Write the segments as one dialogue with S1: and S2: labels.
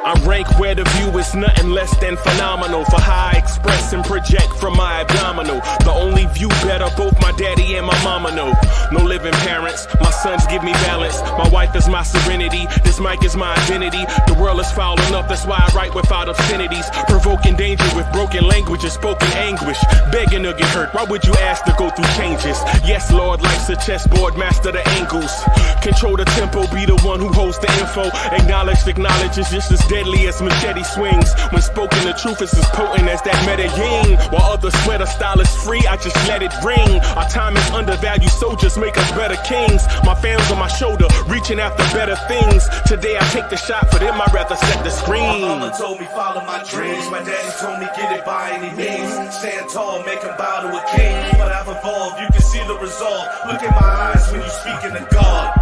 S1: I rank where the view is nothing less than phenomenal. For how I express and project from my abdominal. The only view better, both my daddy and my mama know. No living parents, my sons give me balance. My wife is my serenity, this mic is my identity. The world is foul enough, that's why I write without obscenities. Provoking danger with broken language and spoken anguish. Begging to get hurt, why would you ask to go through changes? Yes, Lord, life's a chessboard, master the angles. Control the tempo, be the one who holds the info. Acknowledge is just as deadly as machete swings. When spoken, the truth is as potent as that Medellin. While others swear the style is free, I just let it ring. Our time is undervalued, soldiers make us better kings. My fam's on my shoulder, reaching after better things. Today I take the shot, for them I'd rather set the screen.
S2: My mama told me follow my dreams. My daddy told me get it by any means. Stand tall, make him bow to a king. But I've evolved, you can see the result. Look in my eyes when you speaking to God.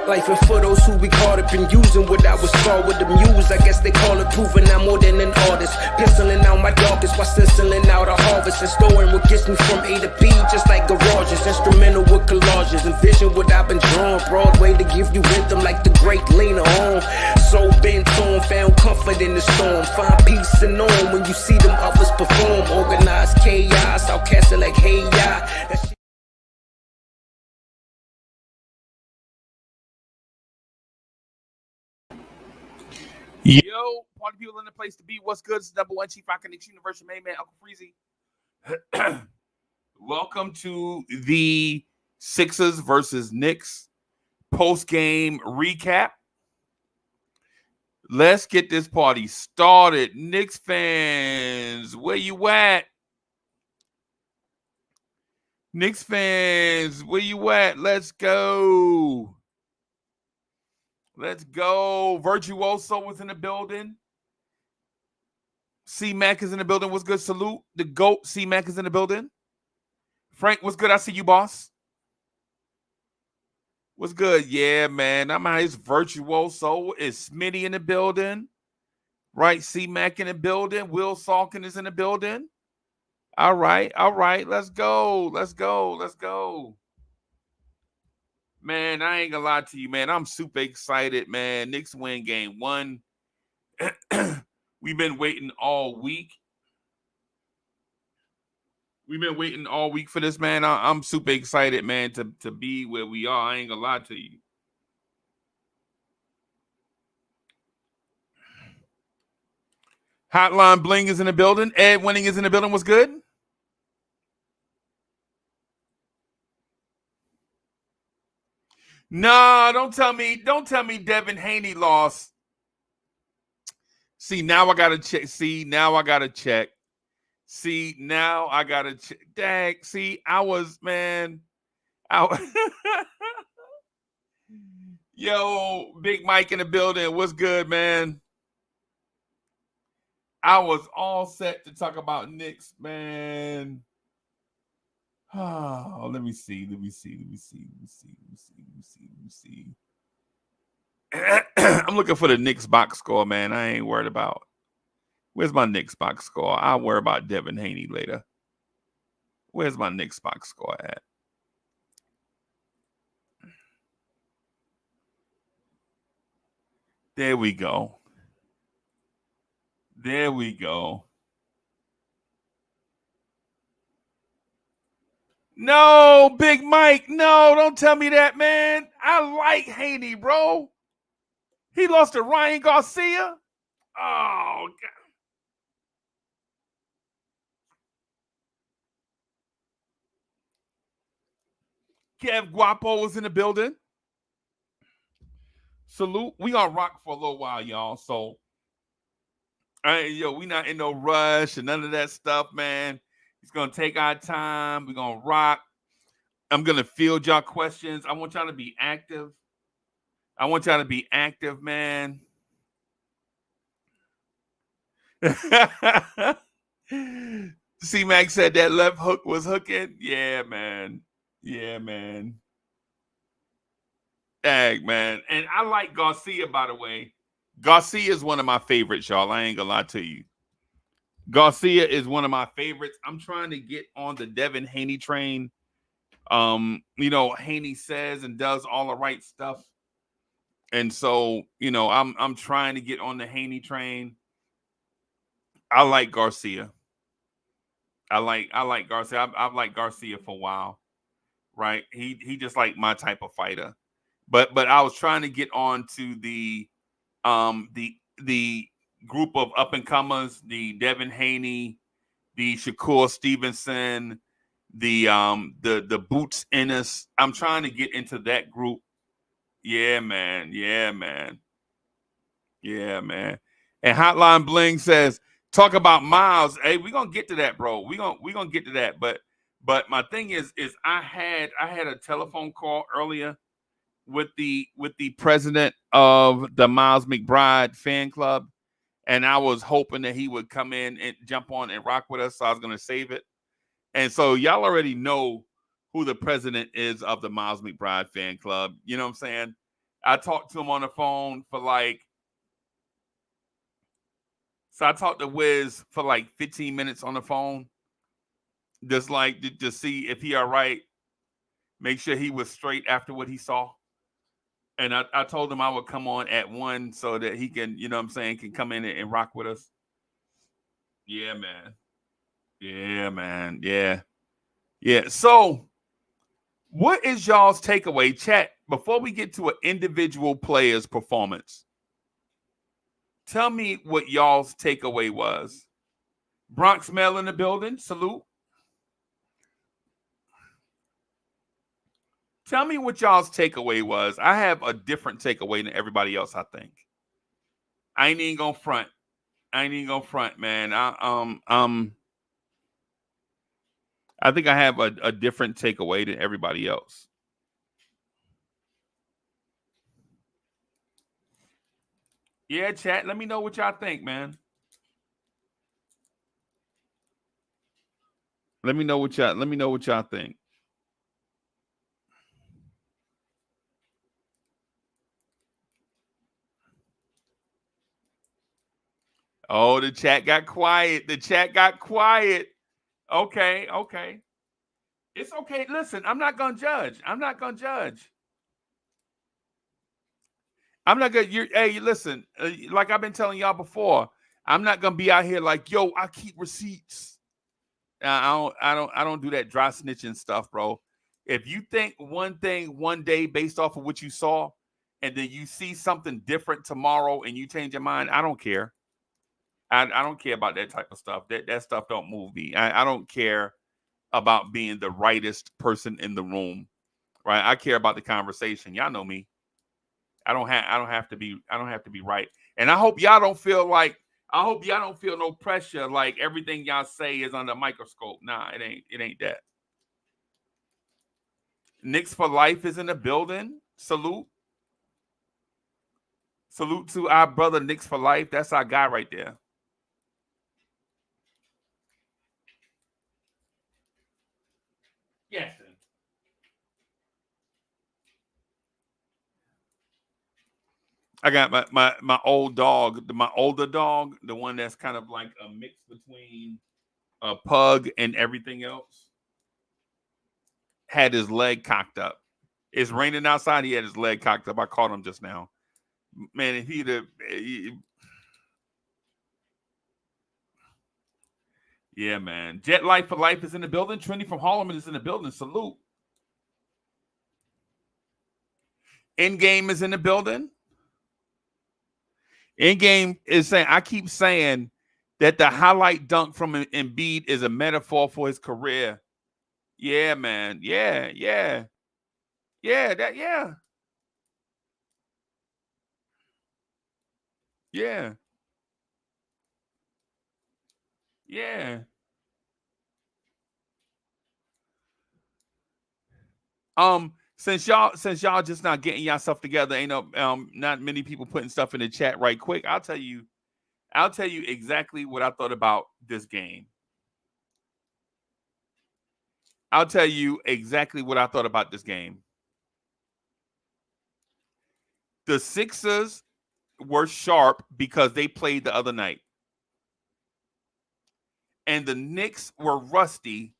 S3: Life and for those who we caught up in using what I was taught with the muse. I guess they call it proving I'm more than an artist. Penciling out my darkest while stenciling out a harvest. And storing what gets me from A to B, just like garages. Instrumental with collages. Envision what I've been drawing. Broadway to give you rhythm like the great Lena Horne. So bent on, found comfort in the storm. Find peace and on when you see them others perform. Organized chaos, outcasted like hey ya.
S4: Yo, party people in the place to be. What's good? It's number one Chief Rock Knicks Universal main man, Uncle Freezy. Welcome to the Sixers versus Knicks post-game recap. Let's get this party started. Knicks fans, where you at? Knicks fans, where you at? Let's go. Let's go. Virtuoso was in the building. C-Mac is in the building. What's good? Salute. The GOAT, C-Mac is in the building. Frank, what's good? I see you, boss. What's good? Yeah, man. I'm out. It's Virtuoso. It's Smitty in the building. Right? C-Mac in the building. Will Salkin is in the building. All right. All right. Let's go. Let's go. Let's go. Man, I ain't gonna lie to you, man. I'm super excited, man. Knicks win game one. We've been waiting all week. We've been waiting all week for this, man. I'm super excited, man, to be where we are. I ain't gonna lie to you. Hotline Bling is in the building. Ed Winning is in the building. What's good? No, don't tell me Devin Haney lost. See, now I gotta check. See, now I gotta check. See, now I gotta check. Dang, see, Yo, Big Mike in the building. What's good, man? I was all set to talk about Knicks, man. Oh, let me see. I'm looking for the Knicks box score, man. I ain't worried about. Where's my Knicks box score? I'll worry about Devin Haney later. Where's my Knicks box score at? There we go. There we go. No, Big Mike. No, don't tell me that, man. I like Haney, bro. He lost to Ryan Garcia. Oh, God. Kev Guapo was in the building. Salute. We gonna rock for a little while, y'all. So, we not in no rush and none of that stuff, man. It's gonna take our time. We're gonna rock. I'm gonna field y'all questions. I want y'all to be active. Man. C-Mac said that left hook was hooking. Yeah, man. Dang, man. And I like Garcia, by the way. Garcia is one of my favorites, y'all. I ain't gonna lie to you. Garcia is one of my favorites. I'm trying to get on the Devin Haney train. Haney says and does all the right stuff. And so, I'm trying to get on the Haney train. I like Garcia. I like Garcia. I've liked Garcia for a while, right? He just like my type of fighter. But I was trying to get on to the group of up and comers, the Devin Haney, the Shakur Stevenson, the Boots Ennis. I'm trying to get into that group. Yeah, man. Yeah, man. Yeah, man. And Hotline Bling says, talk about Miles. Hey, we're gonna get to that, bro. We're gonna get to that. But my thing is I had a telephone call earlier with the president of the Miles McBride fan club, and I was hoping that he would come in and jump on and rock with us. So I was gonna save it. And so y'all already know who the president is of the Miles McBride fan club. You know what I'm saying? I talked to him on the phone for I talked to Wiz for 15 minutes on the phone. Just to see if he all right. Make sure he was straight after what he saw. And I told him I would come on at 1 so that he can, can come in and rock with us. Yeah, man. Yeah, man. Yeah. Yeah. So what is y'all's takeaway, chat, before we get to an individual player's performance? Tell me what y'all's takeaway was. Bronx Mel in the building. Salute. Tell me what y'all's takeaway was. I have a different takeaway than everybody else, I think. I ain't even gonna front. Man. I think I have a different takeaway than everybody else. Yeah, chat. Let me know what y'all think, man. Let me know what y'all think. Oh, the chat got quiet. Okay. It's okay. Listen, I'm not gonna judge. I'm not gonna. Hey, listen. Like I've been telling y'all before, I'm not gonna be out here like, yo, I keep receipts. I don't do that dry snitching stuff, bro. If you think one thing one day based off of what you saw, and then you see something different tomorrow and you change your mind, I don't care. I don't care about that type of stuff. That stuff don't move me. I don't care about being the rightest person in the room, right? I care about the conversation. Y'all know me. I don't have to be right. And I hope y'all don't feel no pressure like everything y'all say is under a microscope. Nah, it ain't that. Knicks for Life is in the building. Salute to our brother Knicks for Life. That's our guy right there. Yes. I got my old dog, my older dog, the one that's kind of like a mix between a pug and everything else, had his leg cocked up. It's raining outside. He had his leg cocked up. I caught him just now. Man, if yeah, man. Jet Life for Life is in the building. Trinity from Harlem is in the building. Salute. Endgame is in the building. Endgame is saying, I keep saying that the highlight dunk from Embiid is a metaphor for his career. Yeah, man. Yeah. Yeah. Yeah. Since y'all just not getting yourself together, ain't no not many people putting stuff in the chat right quick. I'll tell you exactly what I thought about this game. I'll tell you exactly what I thought about this game. The Sixers were sharp because they played the other night. And the Knicks were rusty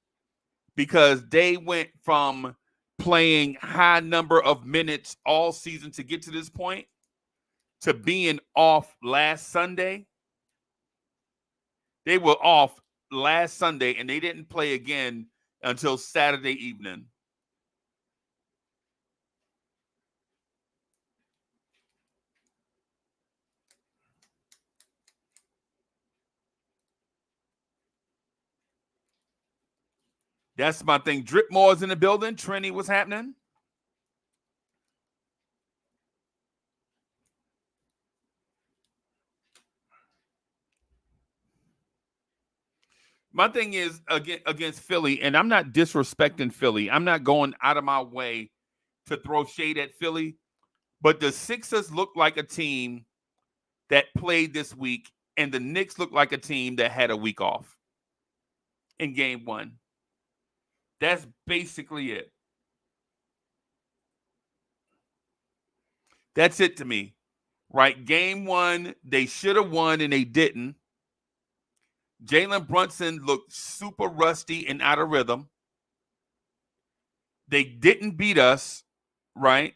S4: because they went from playing high number of minutes all season to get to this point, to being off last Sunday. They were off last Sunday, and they didn't play again until Saturday evening. That's my thing. Dripmore's in the building. Trini, what's happening? My thing is against Philly, and I'm not disrespecting Philly. I'm not going out of my way to throw shade at Philly, but the Sixers look like a team that played this week, and the Knicks look like a team that had a week off in game one. That's basically it. That's it to me, right? Game one, they should have won, and they didn't. Jalen Brunson looked super rusty and out of rhythm. They didn't beat us, right?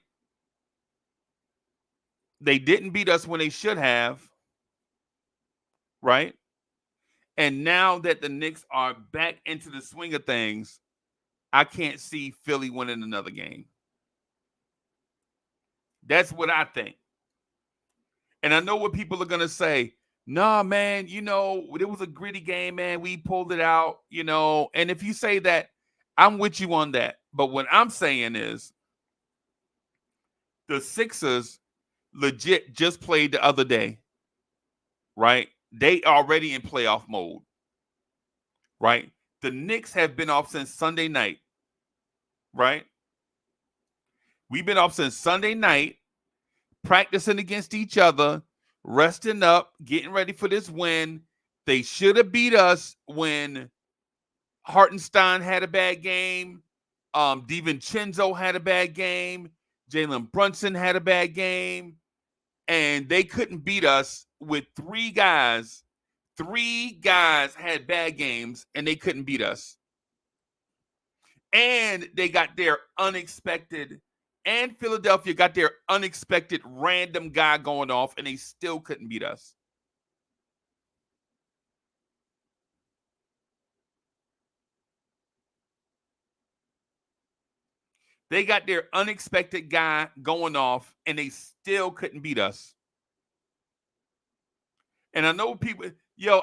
S4: They didn't beat us when they should have, right? And now that the Knicks are back into the swing of things, I can't see Philly winning another game. That's what I think. And I know what people are going to say. Nah, man, it was a gritty game, man. We pulled it out, And if you say that, I'm with you on that. But what I'm saying is the Sixers legit just played the other day, right? They already in playoff mode, right? The Knicks have been off since Sunday night, right? We've been off since Sunday night, practicing against each other, resting up, getting ready for this win. They should have beat us when Hartenstein had a bad game. DiVincenzo had a bad game. Jalen Brunson had a bad game. And they couldn't beat us with three guys. Three guys had bad games, and they couldn't beat us. And they got their unexpected, and Philadelphia got their unexpected random guy going off, and they still couldn't beat us. They got their unexpected guy going off, and they still couldn't beat us. And I know people,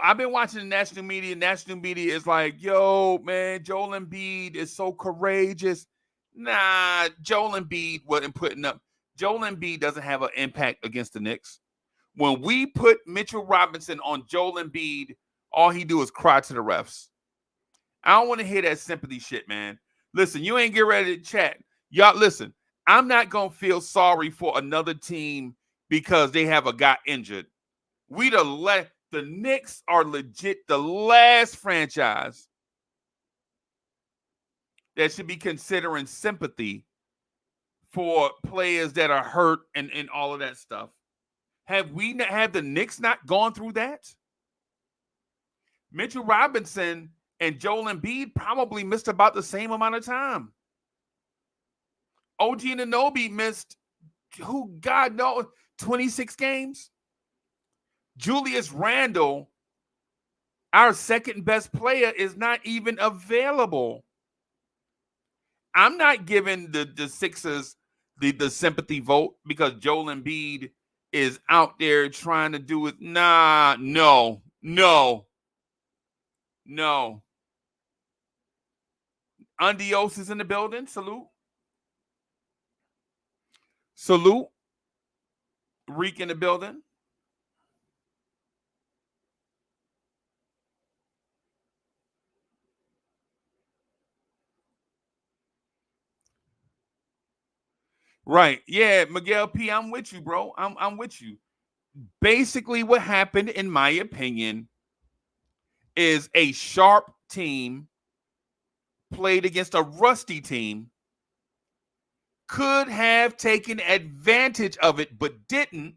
S4: I've been watching the national media. National media is like, man, Joel Embiid is so courageous. Nah, Joel Embiid wasn't putting up. Joel Embiid doesn't have an impact against the Knicks. When we put Mitchell Robinson on Joel Embiid, all he do is cry to the refs. I don't want to hear that sympathy shit, man. Listen, you ain't get ready to chat. Y'all, listen, I'm not going to feel sorry for another team because they have a guy injured. The Knicks are legit the last franchise that should be considering sympathy for players that are hurt and all of that stuff. Have the Knicks not gone through that? Mitchell Robinson and Joel Embiid probably missed about the same amount of time. OG Anunoby missed, God knows, 26 games. Julius Randle, our second best player, is not even available. I'm not giving the Sixers the sympathy vote because Joel Embiid is out there trying to do it. Nah, no. Undios is in the building. Salute. Reek in the building. Right. Yeah, Miguel P., I'm with you, bro. I'm with you. Basically, what happened, in my opinion, is a sharp team played against a rusty team, could have taken advantage of it, but didn't.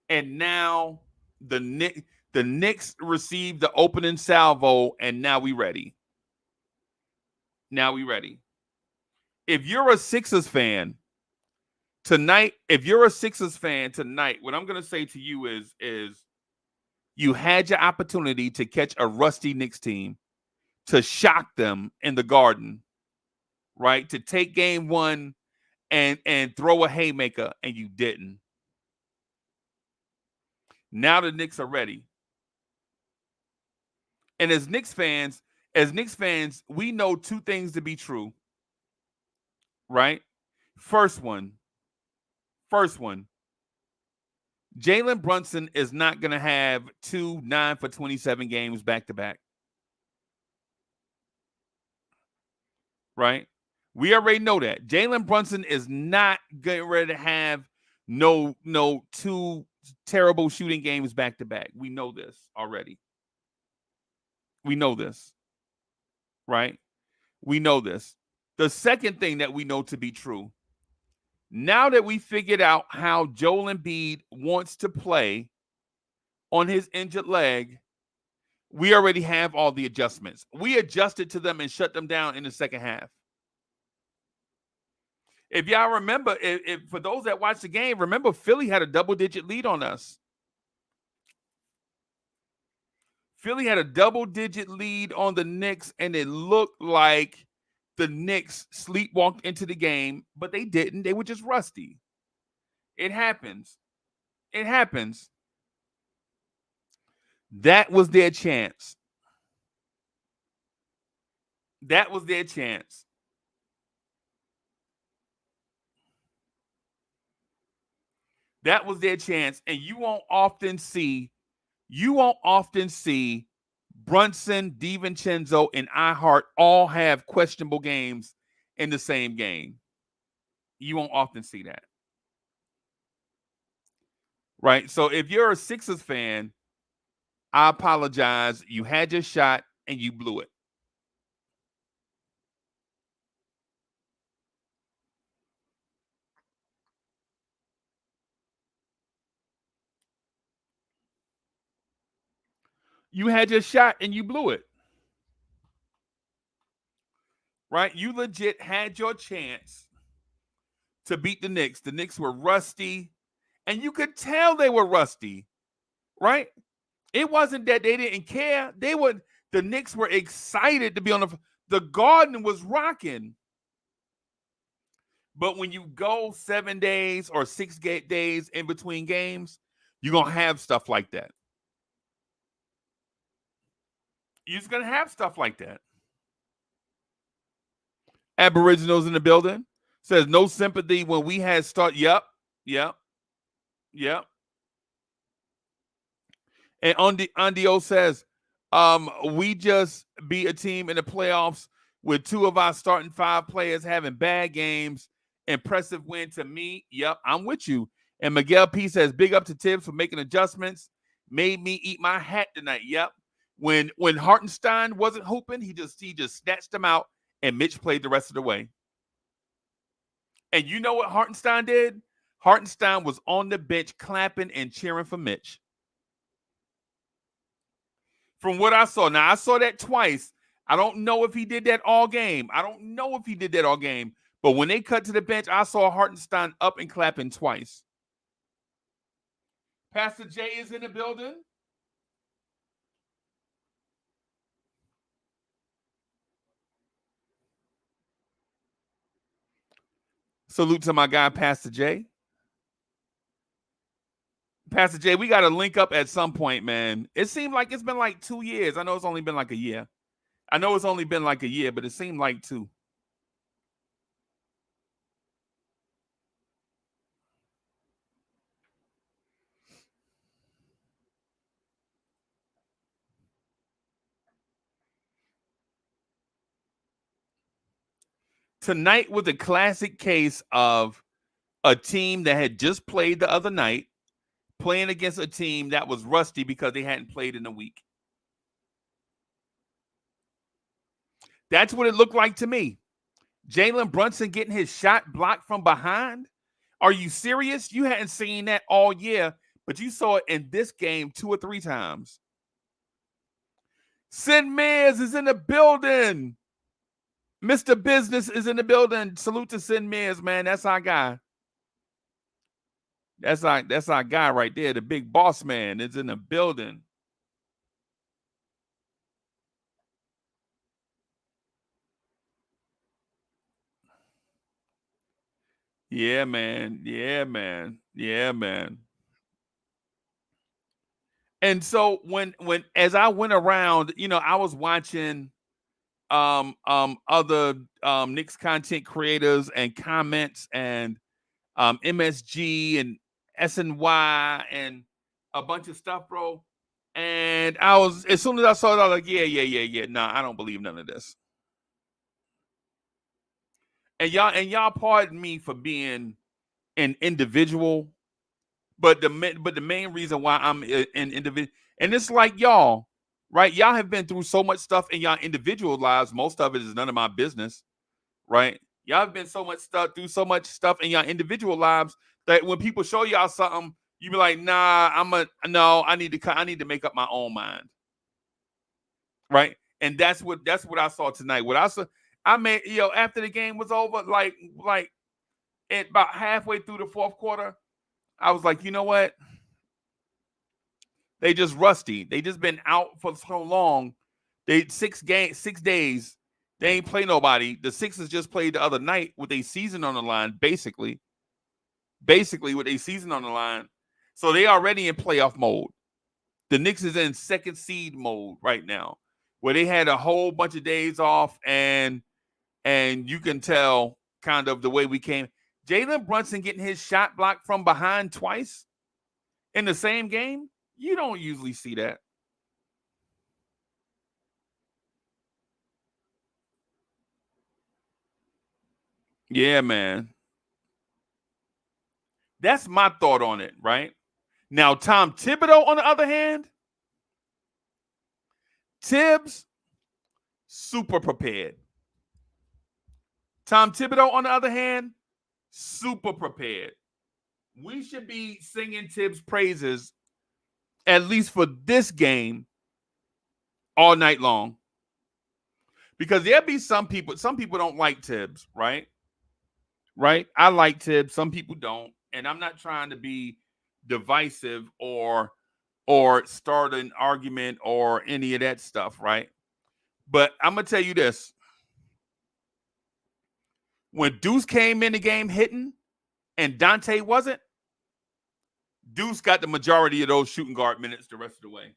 S4: And now the Knicks received the opening salvo, and now we ready. Now we ready. If you're a Sixers fan tonight, what I'm going to say to you is you had your opportunity to catch a rusty Knicks team, to shock them in the Garden, right? To take game one and throw a haymaker, and you didn't. Now the Knicks are ready. And as Knicks fans, we know two things to be true, right? First one, Jalen Brunson is not going to have 2 9 for 27 games back to back. Right? We already know that. Jalen Brunson is not getting ready to have no 2 terrible shooting games back to back. We know this already. We know this. Right? We know this. The second thing that we know to be true, now that we figured out how Joel Embiid wants to play on his injured leg, we already have all the adjustments. We adjusted to them and shut them down in the second half. If y'all remember, if for those that watched the game, remember Philly had a double-digit lead on us. Philly had a double-digit lead on the Knicks, and it looked like the Knicks sleepwalked into the game, but they didn't. They were just rusty. It happens. It happens. That was their chance. That was their chance. That was their chance, and you won't often see Brunson, DiVincenzo, and iHeart all have questionable games in the same game. You won't often see that. Right? So if you're a Sixers fan, I apologize. You had your shot and you blew it. You had your shot and you blew it. Right? You legit had your chance to beat the Knicks. The Knicks were rusty, and you could tell they were rusty. Right? It wasn't that they didn't care. The Knicks were excited to be on the Garden was rocking. But when you go 7 days or 6 days in between games, you're going to have stuff like that. You're just going to have stuff like that. Aboriginals in the building says no sympathy when we had start. Yep. And Andio says, we just be a team in the playoffs with 2 of our starting 5 players having bad games. Impressive win to me. Yep, I'm with you. And Miguel P says, big up to Tibbs for making adjustments. Made me eat my hat tonight. Yep. When Hartenstein wasn't hooping, he just snatched him out, and Mitch played the rest of the way. And you know what Hartenstein did? Hartenstein was on the bench clapping and cheering for Mitch. From what I saw. Now, I saw that twice. I don't know if he did that all game. But when they cut to the bench, I saw Hartenstein up and clapping twice. Pastor Jay is in the building. Salute to my guy, Pastor Jay. Pastor Jay, we got to link up at some point, man. It seemed like it's been like 2 years. I know it's only been like a year. But it seemed like 2. Tonight was a classic case of a team that had just played the other night, playing against a team that was rusty because they hadn't played in a week. That's what it looked like to me. Jalen Brunson getting his shot blocked from behind. Are you serious? You hadn't seen that all year, but you saw it in this game 2 or 3 times. Sid Mears is in the building. Mr. Business is in the building. Salute to Sin Mears, man. That's our guy. That's our guy right there. The big boss man is in the building. Yeah, man. Yeah, man. Yeah, man. And so when as I went around, I was watching other Knicks content creators and comments and MSG and SNY and a bunch of stuff, bro. And I was, as soon as I saw it, I was like, yeah. Nah, I don't believe none of this. And y'all pardon me for being an individual, but the main reason why I'm an individual, and it's like y'all, right? Y'all have been through so much stuff in y'all individual lives. Most of it is none of my business, right? Y'all have been through so much stuff in y'all individual lives that when people show y'all something, you be like, nah, I need to make up my own mind, right? And that's what I saw tonight. What I saw, after the game was over, like at about halfway through the fourth quarter, I was like, you know what? They just rusty. They just been out for so long. They 6 days. They ain't play nobody. The Sixers just played the other night with a season on the line, basically with a season on the line. So they already in playoff mode. The Knicks is in second seed mode right now, where they had a whole bunch of days off, and you can tell kind of the way we came. Jalen Brunson getting his shot blocked from behind twice in the same game. You don't usually see that. Yeah, man. That's my thought on it, right? Now, Tom Thibodeau, on the other hand, Tibbs, super prepared. Tom Thibodeau, on the other hand, super prepared. We should be singing Tibbs' praises, at least for this game, all night long. Because there'll be some people don't like Tibbs, right? Right? I like Tibbs. Some people don't. And I'm not trying to be divisive or start an argument or any of that stuff, right? But I'm going to tell you this. When Deuce came in the game hitting and Dante wasn't, Deuce got the majority of those shooting guard minutes the rest of the way.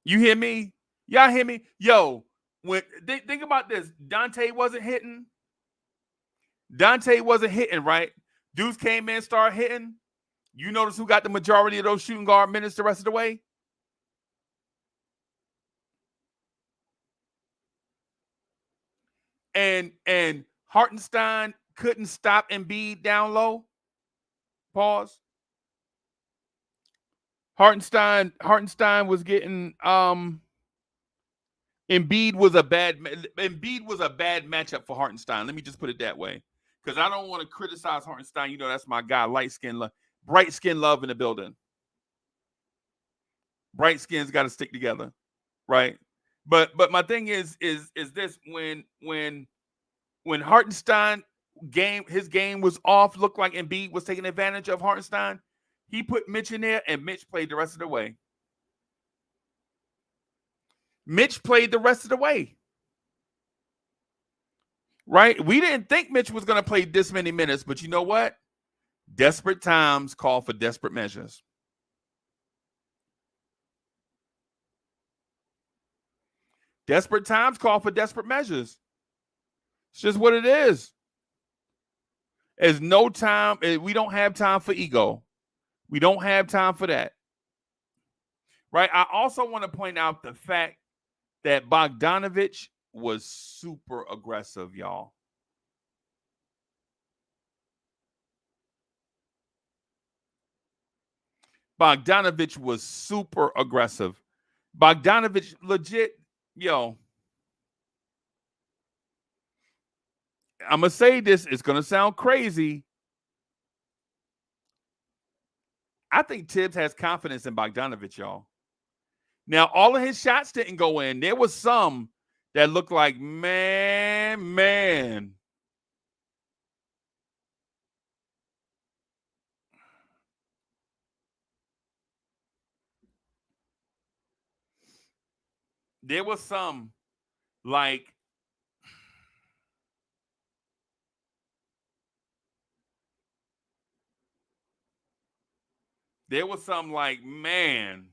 S4: You hear me? Y'all hear me? Yo, think about this. Dante wasn't hitting, right? Deuce came in, started hitting. You notice who got the majority of those shooting guard minutes the rest of the way? And Hartenstein couldn't stop Embiid down low. Pause. Hartenstein was getting Embiid was a bad matchup for Hartenstein. Let me just put it that way, because I don't want to criticize Hartenstein. You know, that's my guy, bright skin love in the building. Bright skins got to stick together, right? But my thing is this: when Hartenstein his game was off, looked like Embiid was taking advantage of Hartenstein, he put Mitch in there, and Mitch played the rest of the way. Right? We didn't think Mitch was going to play this many minutes, but you know what? Desperate times call for desperate measures. Desperate times call for desperate measures. It's just what it is. There's no time. We don't have time for ego. We don't have time for that. Right? I also want to point out the fact that Bogdanovich was super aggressive, y'all. Bogdanovich was super aggressive. Bogdanovich legit, yo. I'm going to say this. It's going to sound crazy. I think Tibbs has confidence in Bogdanovich, y'all. Now, all of his shots didn't go in. There was some that looked like, man. There was some like man.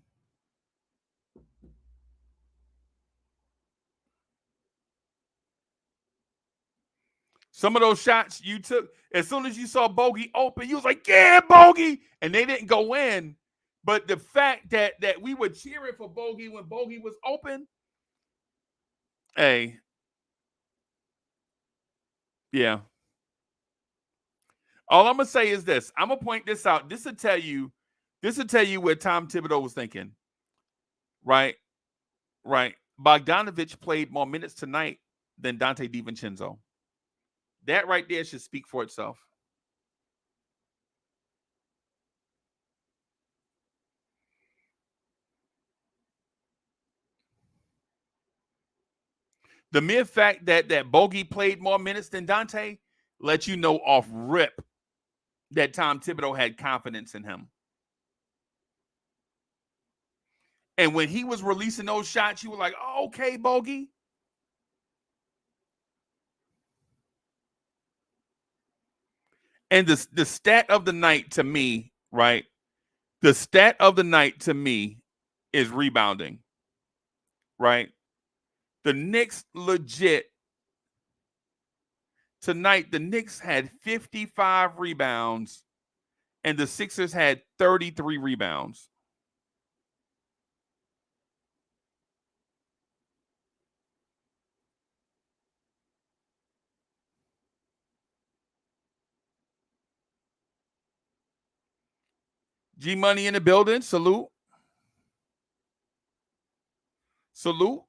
S4: Some of those shots you took, as soon as you saw Bogey open, you was like, yeah, Bogey. And they didn't go in. But the fact that we were cheering for Bogey when Bogey was open, hey, yeah. All I'm gonna say is this. I'm gonna point this out. This will tell you what Tom Thibodeau was thinking. Right? Right. Bogdanovich played more minutes tonight than Dante DiVincenzo. That right there should speak for itself. The mere fact that Bogey played more minutes than Dante let you know off rip that Tom Thibodeau had confidence in him. And when he was releasing those shots, you were like, oh, okay, Bogey. And the stat of the night to me, right? The stat of the night to me is rebounding, right? The Knicks legit tonight, the Knicks had 55 rebounds and the Sixers had 33 rebounds. G Money in the building. Salute. Salute.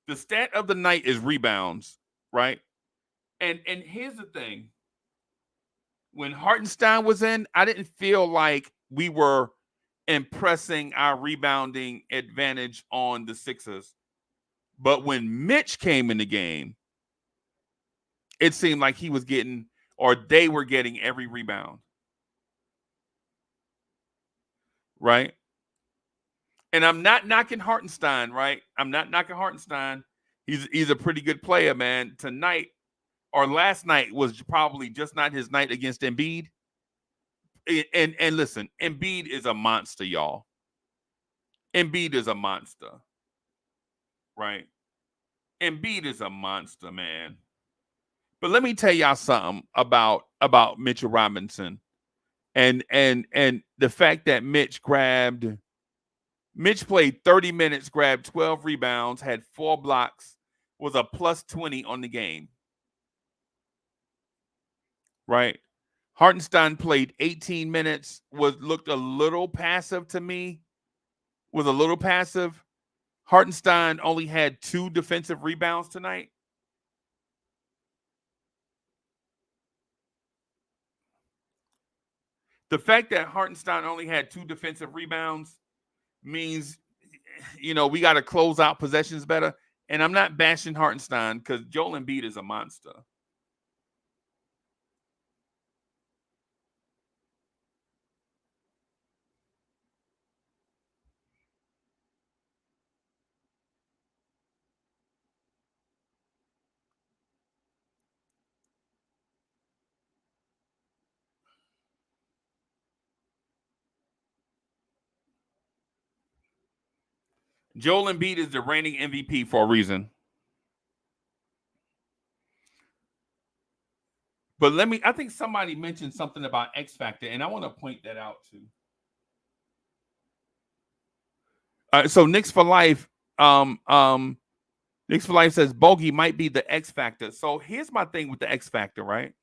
S4: The stat of the night is rebounds, right? And here's the thing. When Hartenstein was in, I didn't feel like we were impressing our rebounding advantage on the Sixers. But when Mitch came in the game, it seemed like he was getting, or they were getting every rebound. Right? And I'm not knocking Hartenstein, right? I'm not knocking Hartenstein. He's a pretty good player, man. Tonight or last night was probably just not his night against Embiid. And listen, Embiid is a monster, y'all. Embiid is a monster. Right? Embiid is a monster, man. But let me tell y'all something about Mitchell Robinson and the fact that Mitch played 30 minutes, grabbed 12 rebounds, had 4 blocks, was a plus 20 on the game. Right? Hartenstein played 18 minutes, looked a little passive to me, was a little passive. Hartenstein only had 2 defensive rebounds tonight. The fact that Hartenstein only had 2 defensive rebounds means, we got to close out possessions better. And I'm not bashing Hartenstein because Joel Embiid is a monster. Joel Embiid is the reigning MVP for a reason. But I think somebody mentioned something about X Factor, and I want to point that out too. So Knicks for Life, Knicks for Life says Bogey might be the X Factor. So here's my thing with the X Factor, right?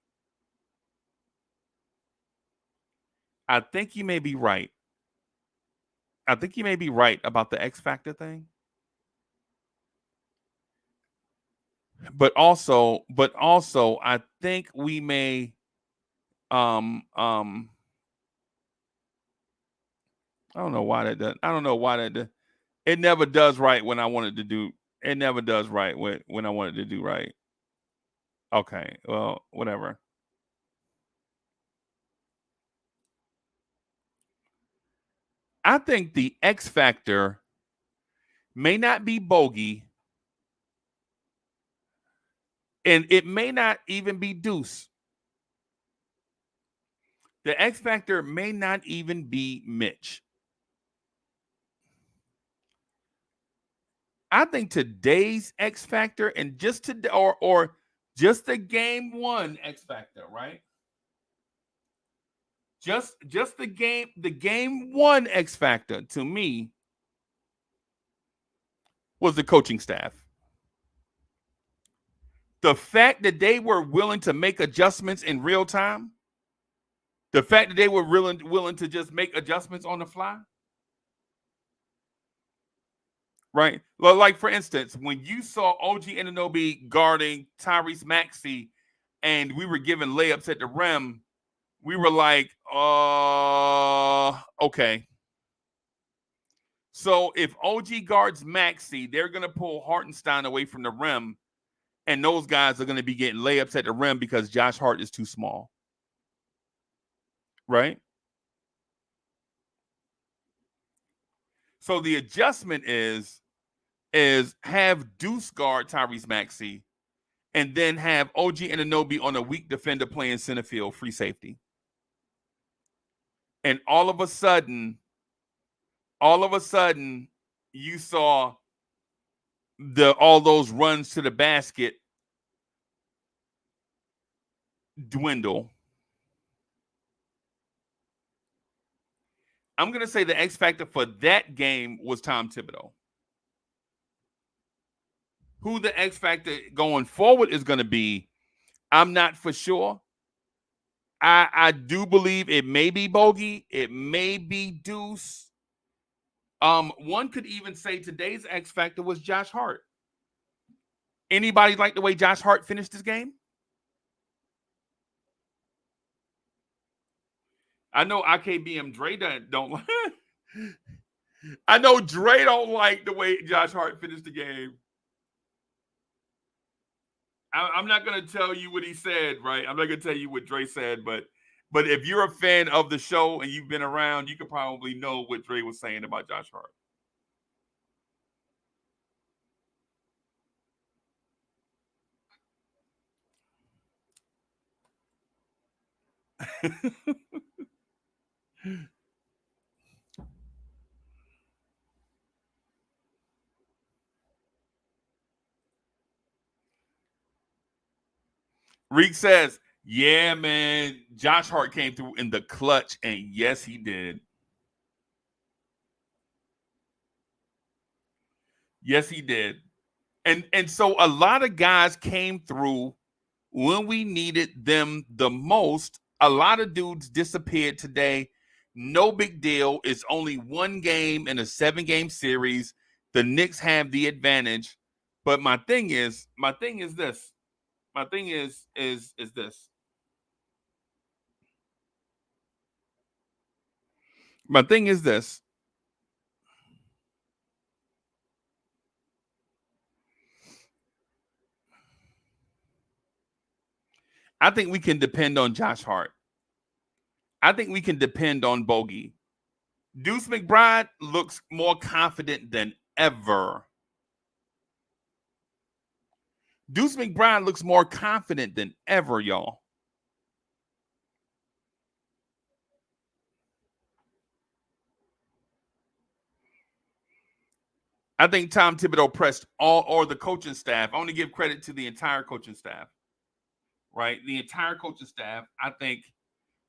S4: I think you may be right. I think you may be right about the X Factor thing. But also, I think we may I don't know why that does. I don't know why that does. It never does right when I wanted to do. It never does right when I wanted to do right. Okay, well, whatever. I think the X factor may not be Bogey, and it may not even be Deuce. The X factor may not even be Mitch. I think today's X factor and just today, or just the game one X factor, right? Just the game one X factor to me was the coaching staff. The fact that they were willing to make adjustments in real time, the fact that they were willing to just make adjustments on the fly, right? Well, like for instance, when you saw OG Anunoby guarding Tyrese Maxey, and we were given layups at the rim, we were like, okay. So if OG guards Maxey, they're going to pull Hartenstein away from the rim, and those guys are going to be getting layups at the rim because Josh Hart is too small. Right? So the adjustment is have Deuce guard Tyrese Maxey, and then have OG Anunoby on a weak defender playing center field, free safety. And all of a sudden, you saw all those runs to the basket dwindle. I'm going to say the X factor for that game was Tom Thibodeau. Who the X factor going forward is going to be, I'm not for sure. I do believe it may be Bogey. It may be Deuce. One could even say today's X factor was Josh Hart. Anybody like the way Josh Hart finished this game? I know IKBM Dre don't like. I know Dre don't like the way Josh Hart finished the game. I'm not going to tell you what he said, right? I'm not going to tell you what Dre said, but if you're a fan of the show and you've been around, you could probably know what Dre was saying about Josh Hart. Reek says, yeah, man, Josh Hart came through in the clutch, and yes, he did. Yes, he did. And so a lot of guys came through when we needed them the most. A lot of dudes disappeared today. No big deal. It's only one game in a 7-game series. The Knicks have the advantage. But my thing is this. My thing is this. My thing is this. I think we can depend on Josh Hart. I think we can depend on Bogey. Deuce McBride looks more confident than ever. Deuce McBride looks more confident than ever, y'all. I think Tom Thibodeau pressed or the coaching staff. I want to give credit to the entire coaching staff, right? The entire coaching staff, I think,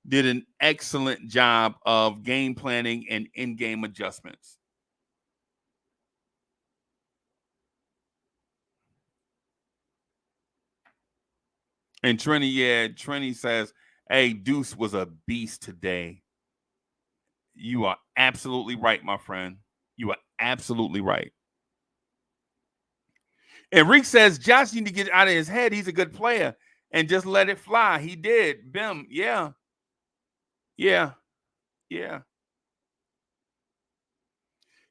S4: did an excellent job of game planning and in-game adjustments. And Trini says, hey, Deuce was a beast today. You are absolutely right, my friend. You are absolutely right. And Reek says, Josh need to get out of his head. He's a good player and just let it fly. He did. Bim, yeah. Yeah.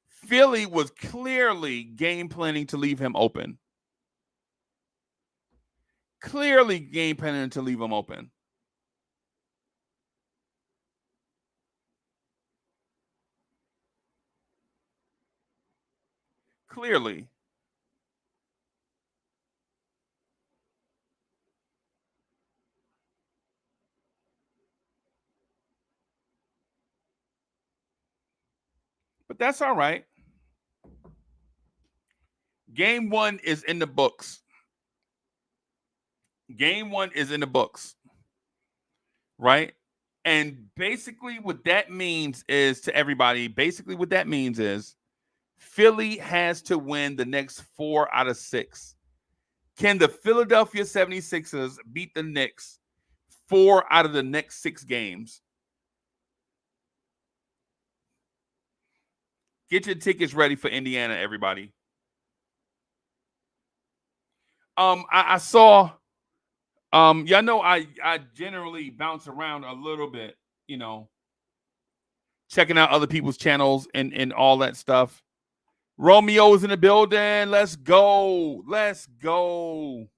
S4: Philly was clearly game planning to leave him open. Clearly game planning to leave him open. Clearly. But that's all right. Game 1 is in the books. Game 1 is in the books. Right? And basically what that means is to everybody, basically what that means is Philly has to win the next 4 out of 6. Can the Philadelphia 76ers beat the Knicks 4 out of the next 6 games? Get your tickets ready for Indiana, everybody. I saw, y'all know I generally bounce around a little bit, you know, checking out other people's channels and all that stuff. Romeo's in the building. Let's go. Let's go.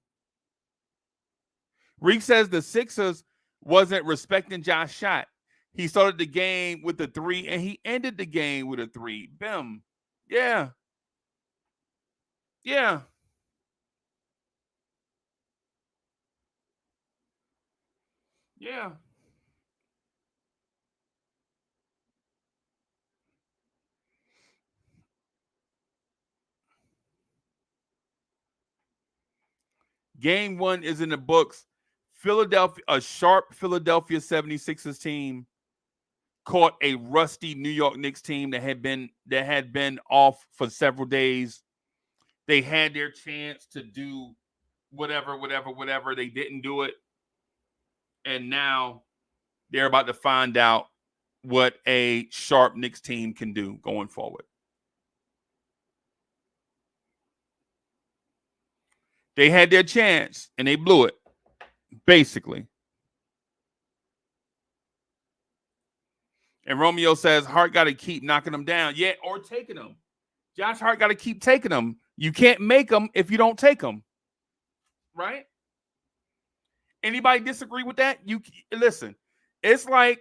S4: Reek says the Sixers wasn't respecting Josh shot. He started the game with a 3 and he ended the game with a 3. Bim. Yeah. Yeah. Yeah. Game 1 is in the books. Philadelphia, a sharp Philadelphia 76ers team caught a rusty New York Knicks team that had been off for several days. They had their chance to do whatever. They didn't do it. And now they're about to find out what a sharp Knicks team can do going forward. They had their chance and they blew it, basically. And Romeo says Hart got to keep knocking them down. Yeah, or taking them. Josh Hart got to keep taking them. You can't make them if you don't take them. Right? Anybody disagree with that? You listen. It's like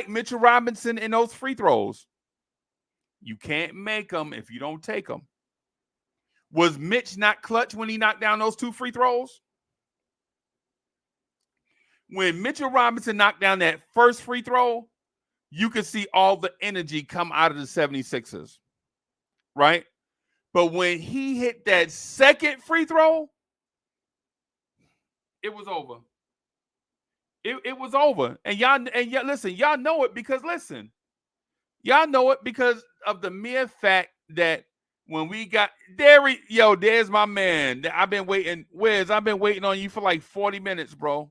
S4: Mitchell Robinson in those free throws. You can't make them if you don't take them. Was Mitch not clutch when he knocked down those 2 free throws? When Mitchell Robinson knocked down that first free throw, you could see all the energy come out of the 76ers, right? But when he hit that second free throw, it was over. It was over. And y'all listen, y'all know it because y'all know it because of the mere fact that when we got there's my man. I've been waiting. Wiz, I've been waiting on you for like 40 minutes, bro.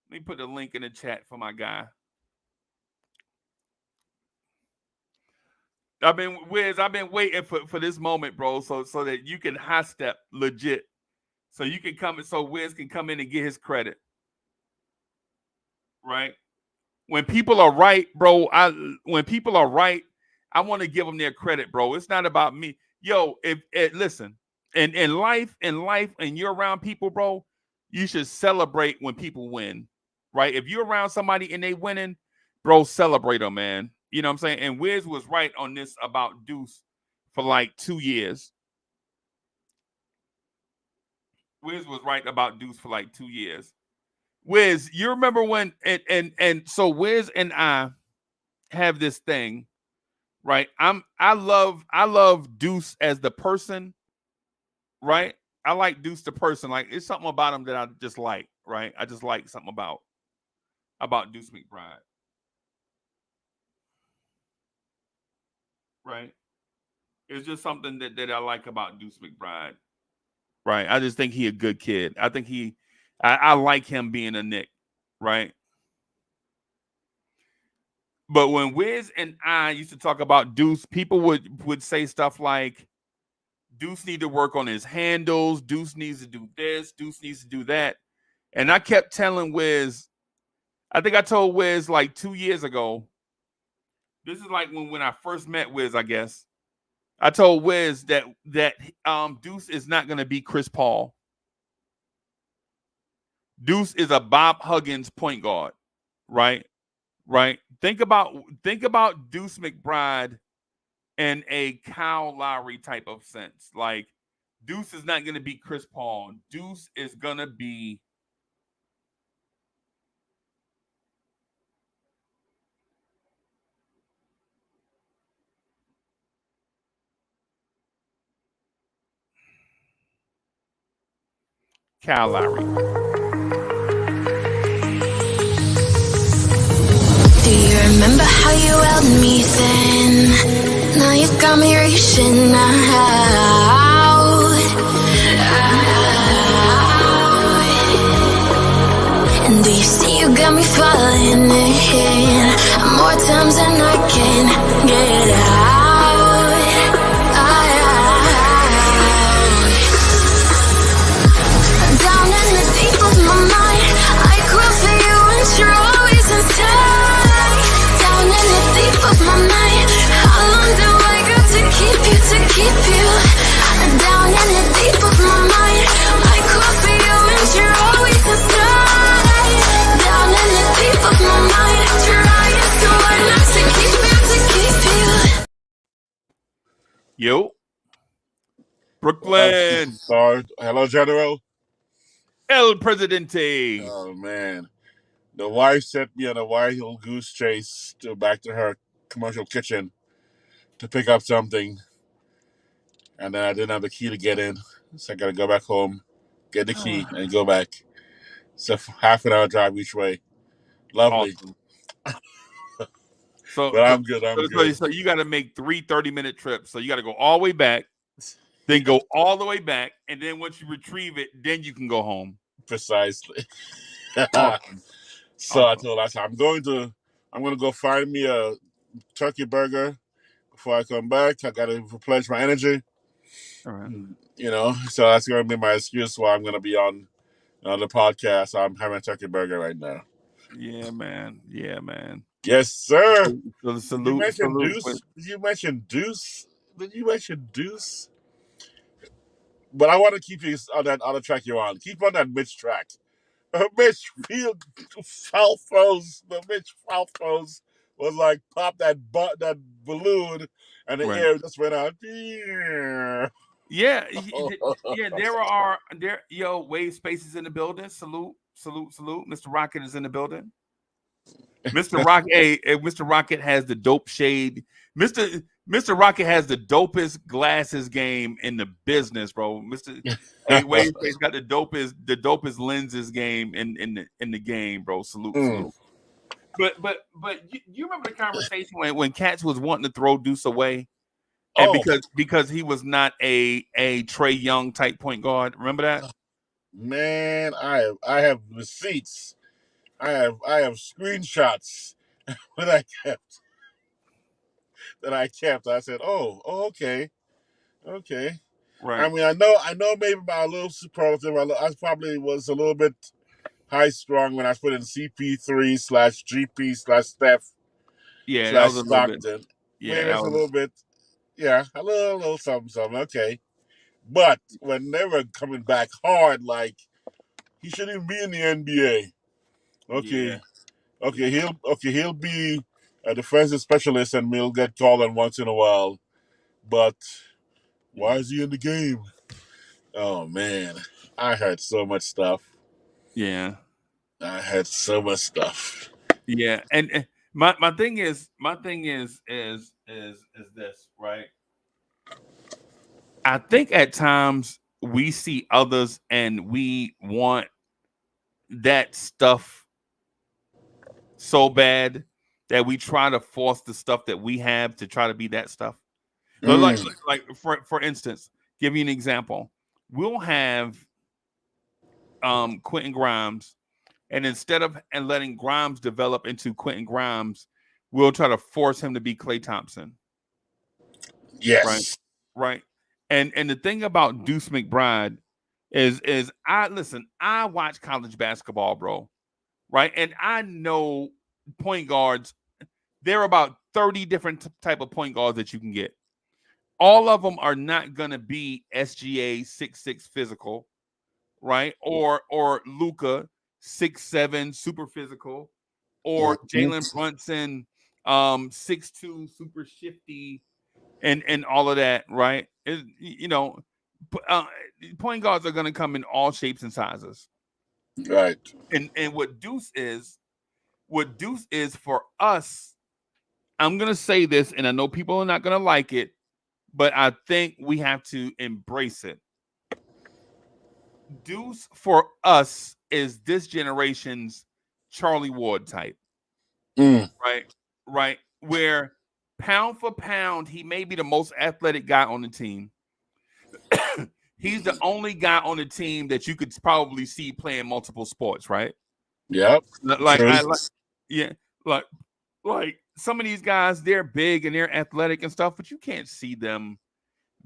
S4: Let me put the link in the chat for my guy. I've been waiting for this moment, bro, so that you can high step legit. So you can come so Wiz can come in and get his credit. Right? When people are right, bro, I want to give them their credit, bro. It's not about me. Yo, listen, in life, and you're around people, bro, you should celebrate when people win. Right? If you're around somebody and they winning, bro, celebrate them, man. You know what I'm saying? And Wiz was right on this about Deuce for like 2 years. Wiz was right about Deuce for like 2 years. Wiz, you remember when and so Wiz and I have this thing, right? I love Deuce as the person, right? I like Deuce the person. Like it's something about him that I just like, right? I just like something about Deuce McBride. Right? It's just something that I like about Deuce McBride. Right? I just think he a good kid. I think I like him being a Knick, right? But when Wiz and I used to talk about Deuce, people would say stuff like, Deuce need to work on his handles. Deuce needs to do this. Deuce needs to do that. And I kept telling Wiz, I think I told Wiz like 2 years ago. This is like when I first met Wiz, I guess. I told Wiz that Deuce is not going to be Chris Paul. Deuce is a Bob Huggins point guard, right? Right. Think about Deuce McBride in a Kyle Lowry type of sense. Like Deuce is not going to be Chris Paul. Deuce is going to be Kyle Lowry.
S5: Do you remember how you held me then? Now you've got me reaching out. And do you see you got me falling in more times than I can get out? Down in the deep of my mind, I crawl for you and you're always inside. Down in the deep of my mind, how long do I got to keep you, to keep you? Down in the deep of my mind, I crawl for you and you're always inside. Down in the deep of my mind, trying so hard not to keep you, to keep you.
S4: Yo. Brooklyn.
S6: Sorry. Hello, General.
S4: El Presidente.
S6: Oh, man. The wife sent me on a wild goose chase back to her commercial kitchen to pick up something. And then I didn't have the key to get in. So I got to go back home, get the key, and go back. So half an hour drive each way. Lovely.
S4: Awesome. So,
S6: But I'm good. I'm good.
S4: So you got to make 3 30-minute trips. So you got to go all the way back, then go all the way back, and then once you retrieve it, then you can go home.
S6: Precisely.
S4: Awesome.
S6: So I told her, I'm going to go find me a turkey burger before I come back. I got to replenish my energy.
S4: All right.
S6: So that's going to be my excuse why I'm going to be on the podcast. I'm having a turkey burger right now.
S4: Yeah, man. Yeah, man.
S6: Yes, sir.
S4: So
S6: Did you mention Deuce? Did you mention Deuce? But I want to keep you on that other track you're on. Keep on that Mitch track. Mitch foul throws. The Mitch foul throws was like pop that balloon, and the air just went out.
S4: Yeah. Wave Spaces in the building. Salute. Mr. Rocket is in the building. Mr. Rocket has the dope shade. Mr. Rocket has the dopest glasses game in the business, bro. Wave Space got the dopest lenses game in the game, bro. Salute. But you remember the conversation when Cats was wanting to throw Deuce away, and because he was not a Trae Young type point guard. Remember that?
S6: Man, I have receipts. I have screenshots that I kept. I said, okay. Right. I mean, I know maybe by a little superlative. I probably was a little bit high strung when I put in CP3/GP/Steph.
S4: Yeah, that was a
S6: Stockton.
S4: little bit. Yeah,
S6: maybe it's a little bit. Yeah, a little something. Okay, but when they were coming back hard, like he shouldn't even be in the NBA. Okay. Yeah. He'll be a defensive specialist and he'll get called on once in a while. But why is he in the game? Oh man, I heard so much stuff.
S4: Yeah,
S6: I heard so much stuff.
S4: Yeah, and my thing is this, right? I think at times we see others and we want that stuff so bad that we try to force the stuff that we have to try to be that stuff. Like for instance, give you an example. We'll have Quentin Grimes, and instead of letting Grimes develop into Quentin Grimes, we'll try to force him to be Klay Thompson.
S6: Yes.
S4: Right. And the thing about Deuce McBride, is I watch college basketball, bro, right? And I know point guards. There are about 30 different type of point guards that you can get. All of them are not gonna be SGA 6'6" physical, right? Or Luka 6'7" super physical, or Jalen Brunson 6'2" super shifty, and all of that, right? Point guards are gonna come in all shapes and sizes.
S6: Right.
S4: And what Deuce is for us, I'm gonna say this, and I know people are not gonna like it, but I think we have to embrace it. Deuce for us is this generation's Charlie Ward type, right? Right, where pound for pound, he may be the most athletic guy on the team. He's the only guy on the team that you could probably see playing multiple sports, right?
S6: Yep.
S4: Like some of these guys, they're big and they're athletic and stuff, but you can't see them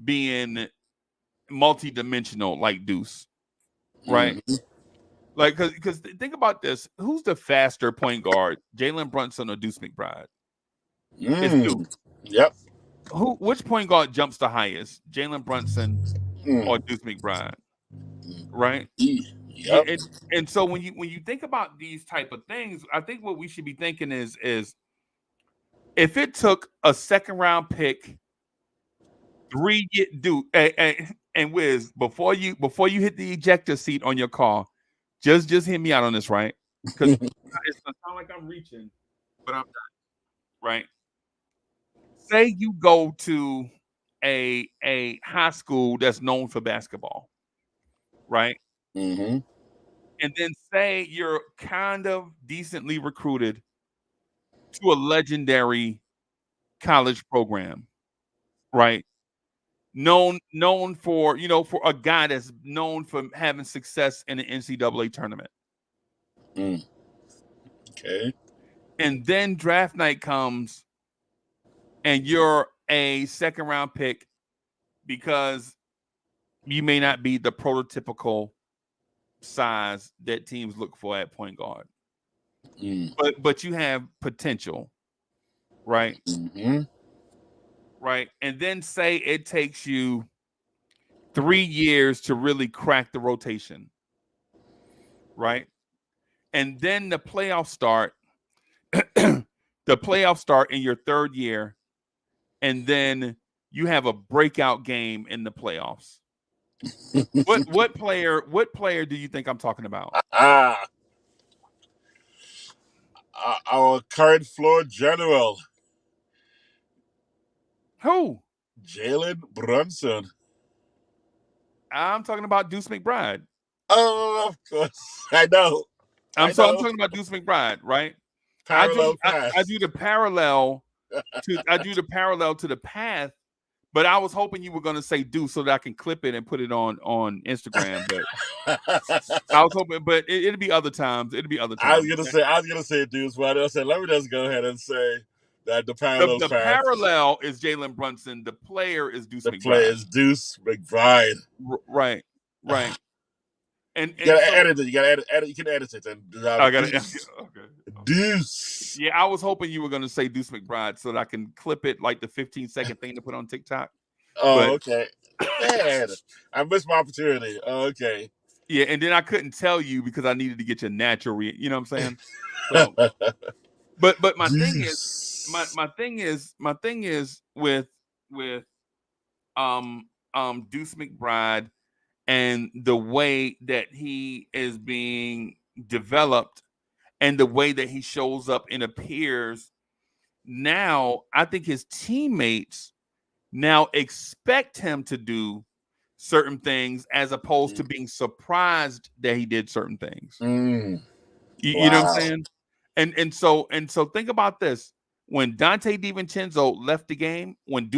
S4: being multi-dimensional like Deuce, right? Like, because think about this: who's the faster point guard, Jalen Brunson or Deuce McBride? It's Deuce.
S6: Yep.
S4: Which point guard jumps the highest, Jalen Brunson or Deuce McBride? Right.
S6: Yep.
S4: And so when you think about these type of things, I think what we should be thinking is if it took a second round pick, 3 year dude, and Wiz, before you hit the ejector seat on your car, just hear me out on this, right? Because it's gonna sound like I'm reaching, but I'm not. Right. Say you go to a high school that's known for basketball, right?
S6: Mm-hmm.
S4: And then say you're kind of decently recruited to a legendary college program, right? Known for, for a guy that's known for having success in the NCAA tournament.
S6: Okay.
S4: And then draft night comes and you're a second round pick because you may not be the prototypical size that teams look for at point guard. But you have potential, right? Right. And then say it takes you 3 years to really crack the rotation, right? And then the playoffs start. The playoffs start in your third year, and then you have a breakout game in the playoffs. What player do you think I'm talking about?
S6: Our current floor general.
S4: Who?
S6: Jalen Brunson.
S4: I'm talking about Deuce McBride.
S6: Oh, of course. I know.
S4: I'm talking about Deuce McBride, right? I do the parallel to the path, but I was hoping you were going to say Deuce so that I can clip it and put it on Instagram. But I was hoping, but it'll be other times.
S6: I was gonna say Deuce, but I said let me just go ahead and say that the parallel.
S4: The parallel is Jalen Brunson. The player is Deuce McBride.
S6: The player is Deuce McBride.
S4: Right. And
S6: you gotta edit it. You gotta edit. You can edit it. And
S4: I gotta. Okay.
S6: Deuce.
S4: Yeah, I was hoping you were gonna say Deuce McBride so that I can clip it like the 15-second thing to put on TikTok.
S6: Oh, okay. Man, I missed my opportunity. Oh, okay.
S4: Yeah, and then I couldn't tell you because I needed to get your natural. You know what I'm saying? So, but my thing is, my thing is with Deuce McBride and the way that he is being developed and the way that he shows up and appears now, I think his teammates now expect him to do certain things as opposed to being surprised that he did certain things. You know what I'm saying? And so think about this. When Dante DiVincenzo left the game, when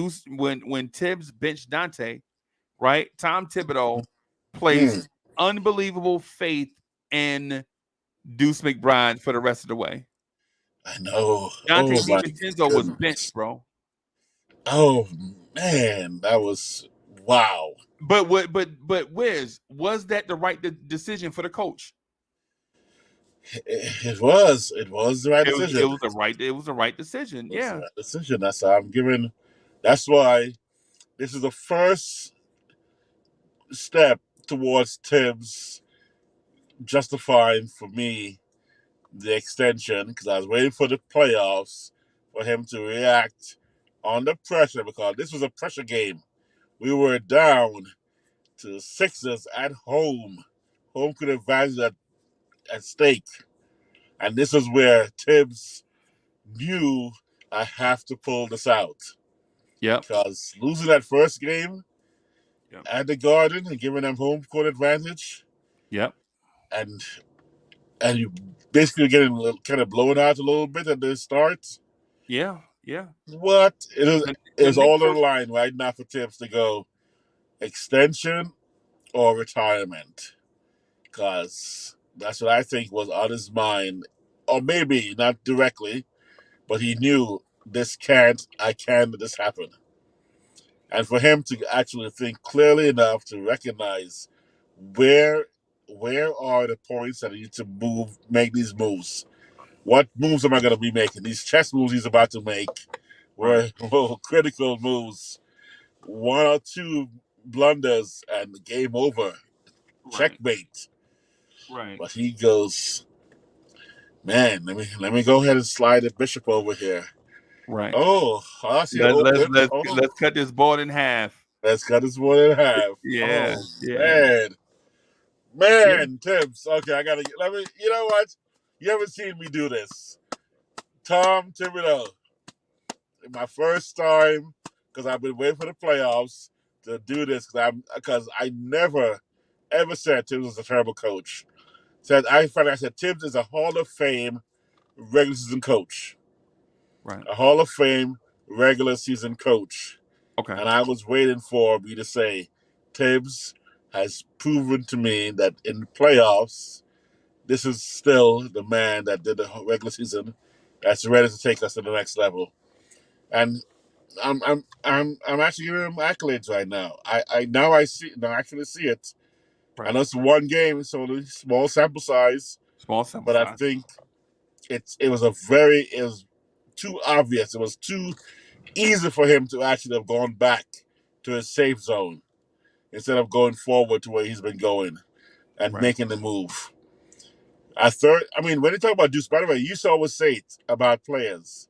S4: Tibbs benched Dante, right? Tom Thibodeau placed unbelievable faith in Deuce McBride for the rest of the way.
S6: I know.
S4: Dante DiVincenzo was benched, bro.
S6: Oh man, that was wow.
S4: But Wiz, was that the right decision for the coach?
S6: It was the right decision.
S4: It was the right decision.
S6: It was the
S4: Yeah.
S6: right decision. That's how I'm giving. That's why this is the first step towards Tibbs justifying for me the extension, because I was waiting for the playoffs for him to react under pressure, because this was a pressure game. We were down to the Sixers at home. Home could advantage at stake. And this is where Tibbs knew I have to pull this out.
S4: Yep.
S6: Because losing that first game at the Garden and giving them home court advantage.
S4: Yep.
S6: And you basically getting kind of blown out a little bit at the start.
S4: Yeah. Yeah.
S6: What? It is all on the
S4: Knicks
S6: line right now for Tibbs to go extension or retirement. Because that's what I think was on his mind. Or maybe not directly, but he knew I can't let this happen. And for him to actually think clearly enough to recognize where are the points that I need to make these moves. What moves am I going to be making? These chess moves he's about to make were critical moves. One or two blunders and game over. Checkmate.
S4: Right.
S6: But he goes, man, let me go ahead and slide the bishop over here.
S4: Right.
S6: Oh, I see.
S4: Let's cut this board in half.
S6: Let's cut this board in half.
S4: Yeah.
S6: Oh,
S4: Yeah.
S6: Man, Tibbs. Okay, you know what? You haven't seen me do this. Tom Thibodeau. My first time, because I've been waiting for the playoffs to do this, because I never, ever said Tibbs was a terrible coach. I said Tibbs is a Hall of Fame regular season coach.
S4: Right.
S6: A Hall of Fame regular season coach.
S4: Okay.
S6: And I was waiting for me to say, Tibbs has proven to me that in the playoffs, this is still the man that did the regular season that's ready to take us to the next level. And I'm actually giving him accolades right now. I actually see it. Right. I know it's one game, so small sample size. But I think it was too obvious. It was too easy for him to actually have gone back to his safe zone instead of going forward to where he's been going and making the move. When you talk about Deuce, by the way, you used to always say it about players.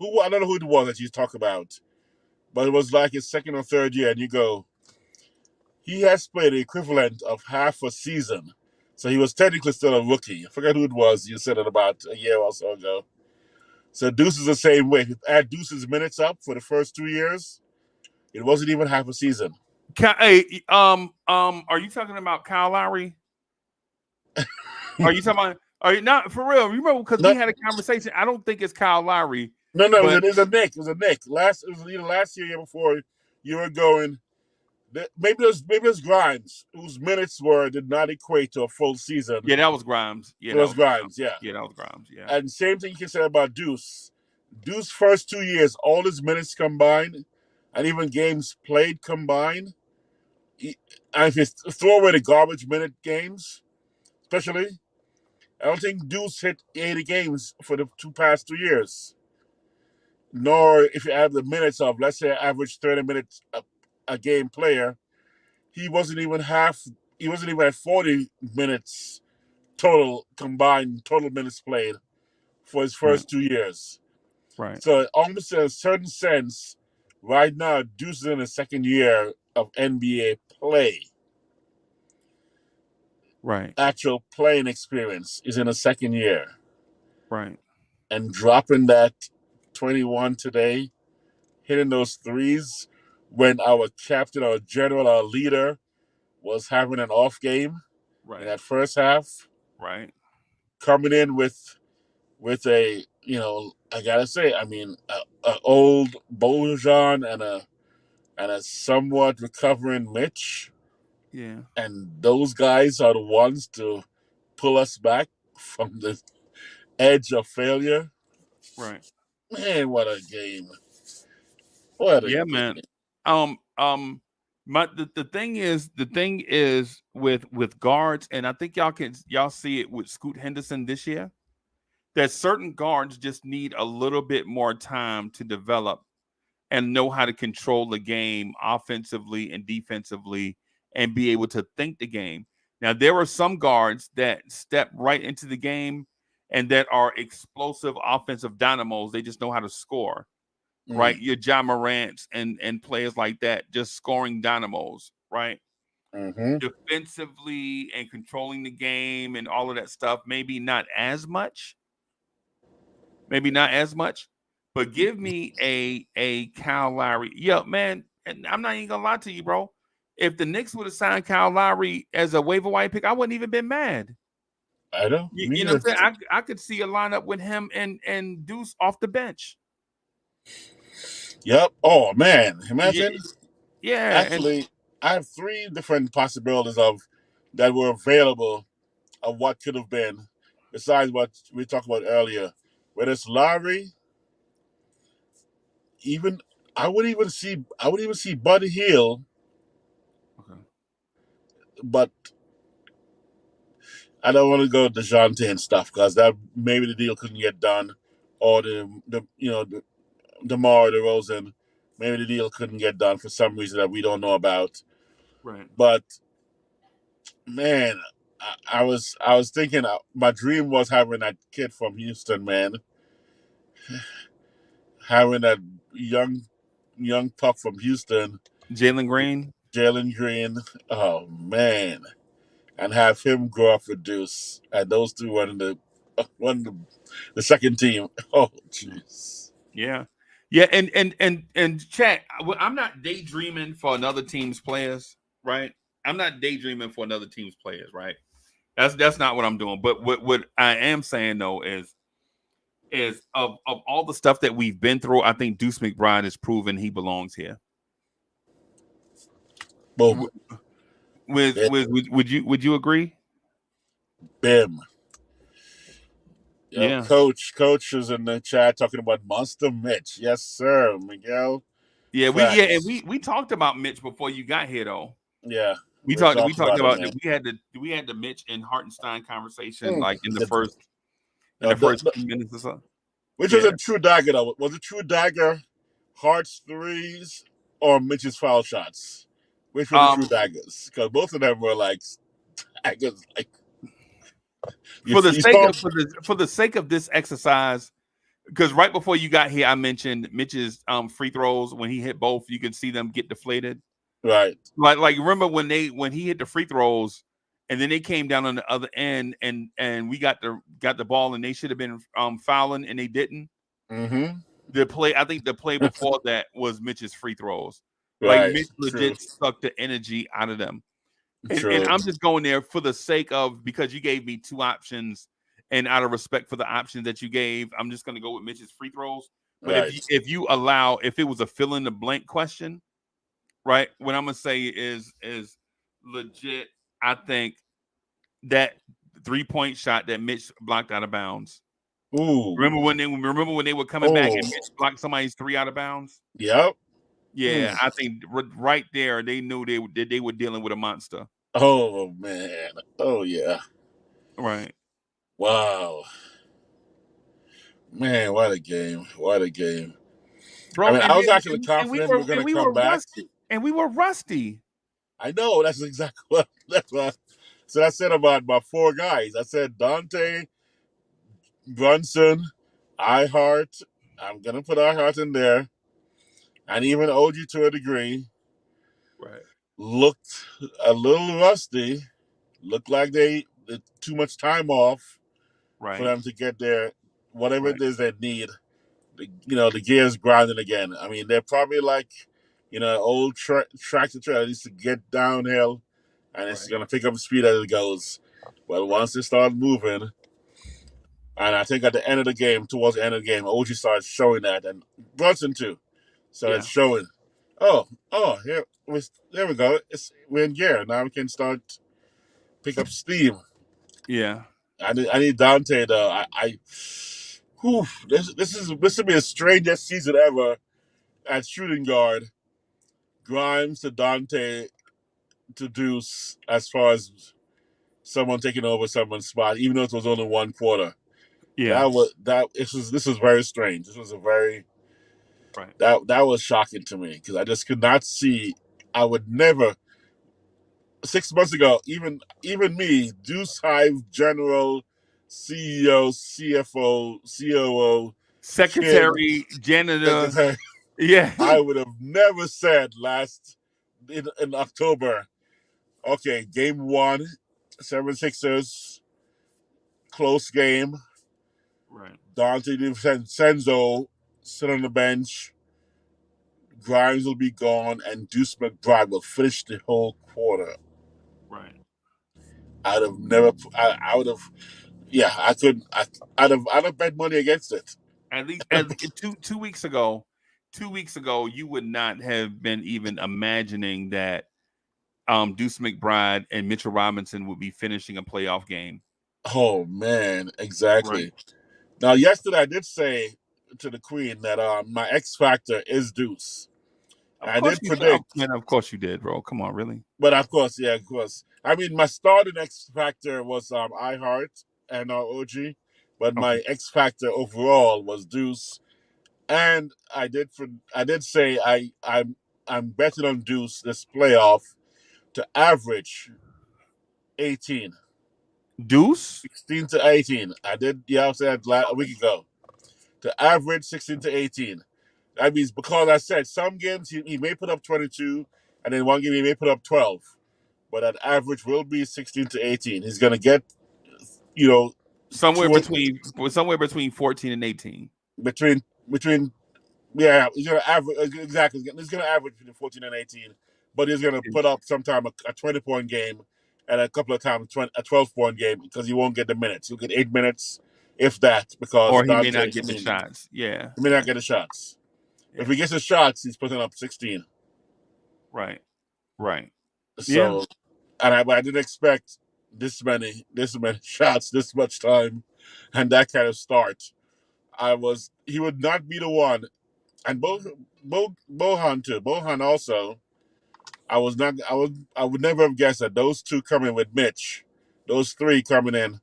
S6: I don't know who it was that you talk about, but it was like his second or third year, and you go, he has played the equivalent of half a season. So he was technically still a rookie. I forget who it was. You said it about a year or so ago. So Deuce is the same way. If you add Deuce's minutes up for the first 2 years, it wasn't even half a season.
S4: Are you talking about Kyle Lowry? Are you talking about? Are you not for real? Remember, because we had a conversation. I don't think it's Kyle Lowry.
S6: No, it was a Nick. It was a Nick. It was either last year, year before. You were going. Maybe it was Grimes, whose minutes did not equate to a full season.
S4: Yeah, that was Grimes. Yeah,
S6: it was Grimes. Yeah,
S4: that was Grimes. Yeah,
S6: and same thing you can say about Deuce. Deuce first 2 years, all his minutes combined, and even games played combined. And if you throw away the garbage minute games, especially, I don't think Deuce hit 80 games for the past 2 years. Nor if you add the minutes of, let's say, average 30 minutes a game player, he wasn't even at 40 minutes total minutes played for his first 2 years.
S4: Right.
S6: So almost in a certain sense, right now, Deuce is in his second year of NBA play.
S4: Right.
S6: Actual playing experience is in a second year.
S4: Right.
S6: And dropping that 21 today, hitting those threes when our captain, our general, our leader was having an off game in that first half.
S4: Right.
S6: Coming in with a, I gotta say, an old Bojan and a somewhat recovering Mitch.
S4: Yeah.
S6: And those guys are the ones to pull us back from the edge of failure.
S4: Right.
S6: Man, what a game. What a game.
S4: Man. The thing is with guards, and I think y'all see it with Scoot Henderson this year, that certain guards just need a little bit more time to develop and know how to control the game offensively and defensively and be able to think the game. Now, there are some guards that step right into the game and that are explosive offensive dynamos. They just know how to score, right? Your Ja Morants and players like that, just scoring dynamos, right? Defensively and controlling the game and all of that stuff, maybe not as much. But give me a Kyle Lowry. Yeah, man, and I'm not even gonna lie to you, bro. If the Knicks would have signed Kyle Lowry as a waiver wire pick, I wouldn't even been mad.
S6: I know.
S4: You know what I'm saying? I could see a lineup with him and Deuce off the bench.
S6: Yep. Oh man, imagine.
S4: Yeah.
S6: Actually, I have 3 different possibilities of that were available of what could have been, besides what we talked about earlier. Whether it's Lowry, even I would even see Buddy Hield, but I don't want to go DeJounte and stuff because that maybe the deal couldn't get done, or the DeMar DeRozan, maybe the deal couldn't get done for some reason that we don't know about.
S4: Right.
S6: But man, I was thinking my dream was having that kid from Houston, man, having that young pup from Houston,
S4: Jalen Green.
S6: Oh man, and have him grow up with Deuce, and those 2 running the second team. Oh jeez.
S4: Yeah. Yeah, and chat. I'm not daydreaming for another team's players, right? I'm not daydreaming for another team's players, right? That's not what I'm doing. But what I am saying though is of all the stuff that we've been through, I think Deuce McBride has proven he belongs here.
S6: Boom.
S4: Would you agree?
S6: Bim.
S4: Yeah.
S6: Coach is in the chat talking about Monster Mitch. Yes, sir, Miguel.
S4: Yeah, we talked about Mitch before you got here though.
S6: Yeah.
S4: We talked about it, we had the Mitch and Hartenstein conversation like in the first 2 minutes or so.
S6: Which was a true dagger though? Was it true dagger, Hart's threes, or Mitch's foul shots? Which were the true daggers? Because both of them were like daggers. Like
S4: for the sake of this exercise, because right before you got here, I mentioned Mitch's free throws. When he hit both, you can see them get deflated.
S6: Right.
S4: Like remember when he hit the free throws, and then they came down on the other end, and we got the ball, and they should have been fouling, and they didn't.
S6: Mm-hmm.
S4: I think the play before that was Mitch's free throws.
S6: Right.
S4: Like Mitch legit sucked the energy out of them. And I'm just going there for the sake of, because you gave me 2 options, and out of respect for the options that you gave, I'm just going to go with Mitch's free throws. But if it was a fill in the blank question, right? What I'm going to say is legit. I think that 3-point shot that Mitch blocked out of bounds.
S6: Ooh.
S4: Remember when they were coming back and Mitch blocked somebody's 3 out of bounds?
S6: Yep.
S4: Yeah, I think right there they knew they were dealing with a monster.
S6: Oh man. Oh yeah.
S4: Right.
S6: Wow. Man, what a game. What a game.
S4: Bro,
S6: I mean, I was actually confident we were going to come back.
S4: And we were rusty.
S6: I know. That's exactly what. That's what. So I said about my 4 guys. I said Dante, Brunson, iHeart. I'm going to put iHeart in there. And even OG to a degree.
S4: Right.
S6: Looked a little rusty. Looked like they did too much time off for them to get their whatever it is they need. The gears grinding again. I mean, they're probably like, old tractor trailer needs to get downhill, and it's going to pick up speed as it goes. But once they start moving, and I think at the end of the game, towards the end of the game, OG started showing that, and Brunson too. So it's showing. There we go. We're in gear now. We can start pick up steam.
S4: Yeah.
S6: I need Dante though. This will be the strangest season ever at shooting guard. Grimes to Dante to Deuce as far as someone taking over someone's spot, even though it was only one quarter.
S4: Yeah.
S6: This was very strange. This was a very
S4: Right.
S6: that was shocking to me because I just could not see. I would never 6 months ago, even me, Deuce Hive General, CEO, CFO, COO, Kim,
S4: Secretary, janitor.
S6: Secretary,
S4: Yeah.
S6: I would have never said in October, okay, game one, 76ers, close game.
S4: Right.
S6: Dante DiVincenzo sit on the bench. Grimes will be gone, and Deuce McBride will finish the whole quarter.
S4: Right.
S6: I'd have never. I would have. Yeah, I couldn't. I'd have bet money against it.
S4: At least as 2 weeks ago, 2 weeks ago, you would not have been even imagining that Deuce McBride and Mitchell Robinson would be finishing a playoff game.
S6: Oh man,
S4: Right.
S6: exactly. Now, yesterday I did say to the Queen that my X factor is Deuce.
S4: Of
S6: I
S4: course
S6: did
S4: you did. Oh,
S6: predict,
S4: man, of course you did, bro. Come on, really?
S6: but of course, yeah, of course. I mean, my starting X factor was iHeart and OG, but
S4: Okay.
S6: my X factor overall was Deuce. And I did say I'm betting on Deuce this playoff to average 18.
S4: Deuce?
S6: 16 to 18. I did, yeah, I said a week ago. To average 16 to 18. That means because I said some games he may put up 22, and then one game he may put up 12. But that average will be 16 to 18. He's going to get, you know,
S4: Somewhere
S6: two
S4: between 14 and 18.
S6: between yeah, he's going to average exactly. He's going to average between 14 and 18, but he's going to put up sometime a 20-point game, and a couple of times a 12-point game because he won't get the minutes. He'll get 8 minutes, if that, because
S4: Or he may
S6: Dante.
S4: not get the shots. Yeah.
S6: He may not get the shots.
S4: Yeah.
S6: If he gets the shots, he's putting up 16.
S4: Right. Right.
S6: So, and I didn't expect this many shots, this much time, and that kind of start. He would not be the one, and Bohan too. Bohan also. I would never have guessed that those two coming with Mitch, those three coming in,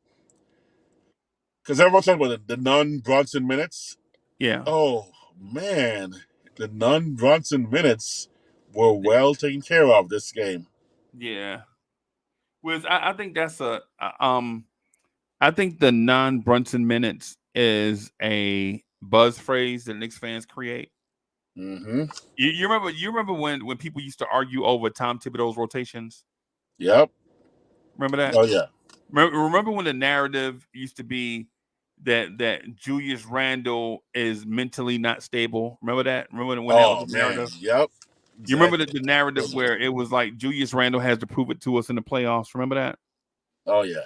S6: because everyone's talking about the non-Brunson minutes.
S4: Yeah.
S6: Oh man, the non-Brunson minutes were well taken care of this game.
S4: Yeah. I think that's I think the non-Brunson minutes is a buzz phrase that Knicks fans create.
S6: Mm-hmm.
S4: You remember when people used to argue over Tom Thibodeau's rotations?
S6: Yep.
S4: Remember that?
S6: Oh yeah.
S4: Remember when the narrative used to be that Julius Randle is mentally not stable? Remember that? Remember when that was the narrative?
S6: Yep.
S4: You remember the narrative where it was like Julius Randle has to prove it to us in the playoffs? Remember that?
S6: Oh yeah.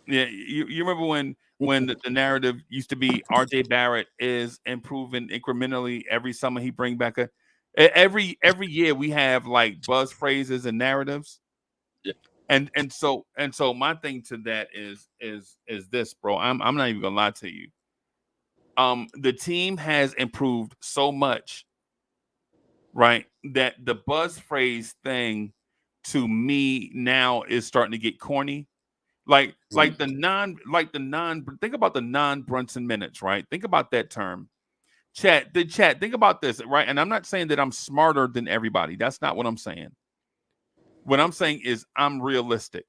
S4: Yeah, you remember when the narrative used to be RJ Barrett is improving incrementally every summer he bring back every year we have like buzz phrases and narratives.
S6: Yeah.
S4: And so my thing to that is this, bro. I'm not even gonna lie to you. The team has improved so much, right? That the buzz phrase thing to me now is starting to get corny. Like the non think about the non-Brunson minutes, right? Think about that term. Chat, think about this, right? And I'm not saying that I'm smarter than everybody. That's not what I'm saying. What I'm saying is I'm realistic,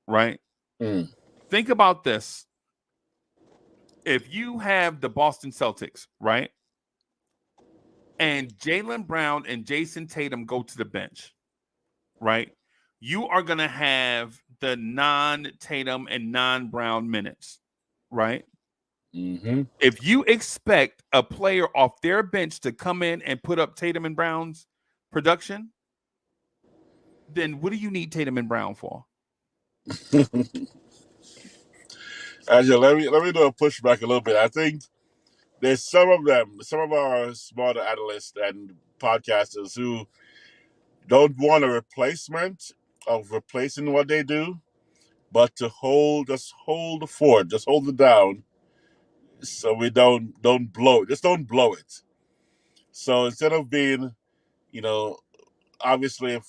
S4: right? Think about this. If you have the Boston Celtics, right? And Jaylen Brown and Jason Tatum go to the bench, right? You are going to have the non-Tatum and non-Brown minutes, right?
S6: Mm-hmm.
S4: If you expect a player off their bench to come in and put up Tatum and Brown's production, then what do you need Tatum and Brown for?
S6: Actually, let me do a pushback a little bit. I think there's some of our smarter analysts and podcasters who don't want a replacement of replacing what they do, but to just hold the fort, just hold it down, so we don't blow it. Just don't blow it. So instead of being, obviously, if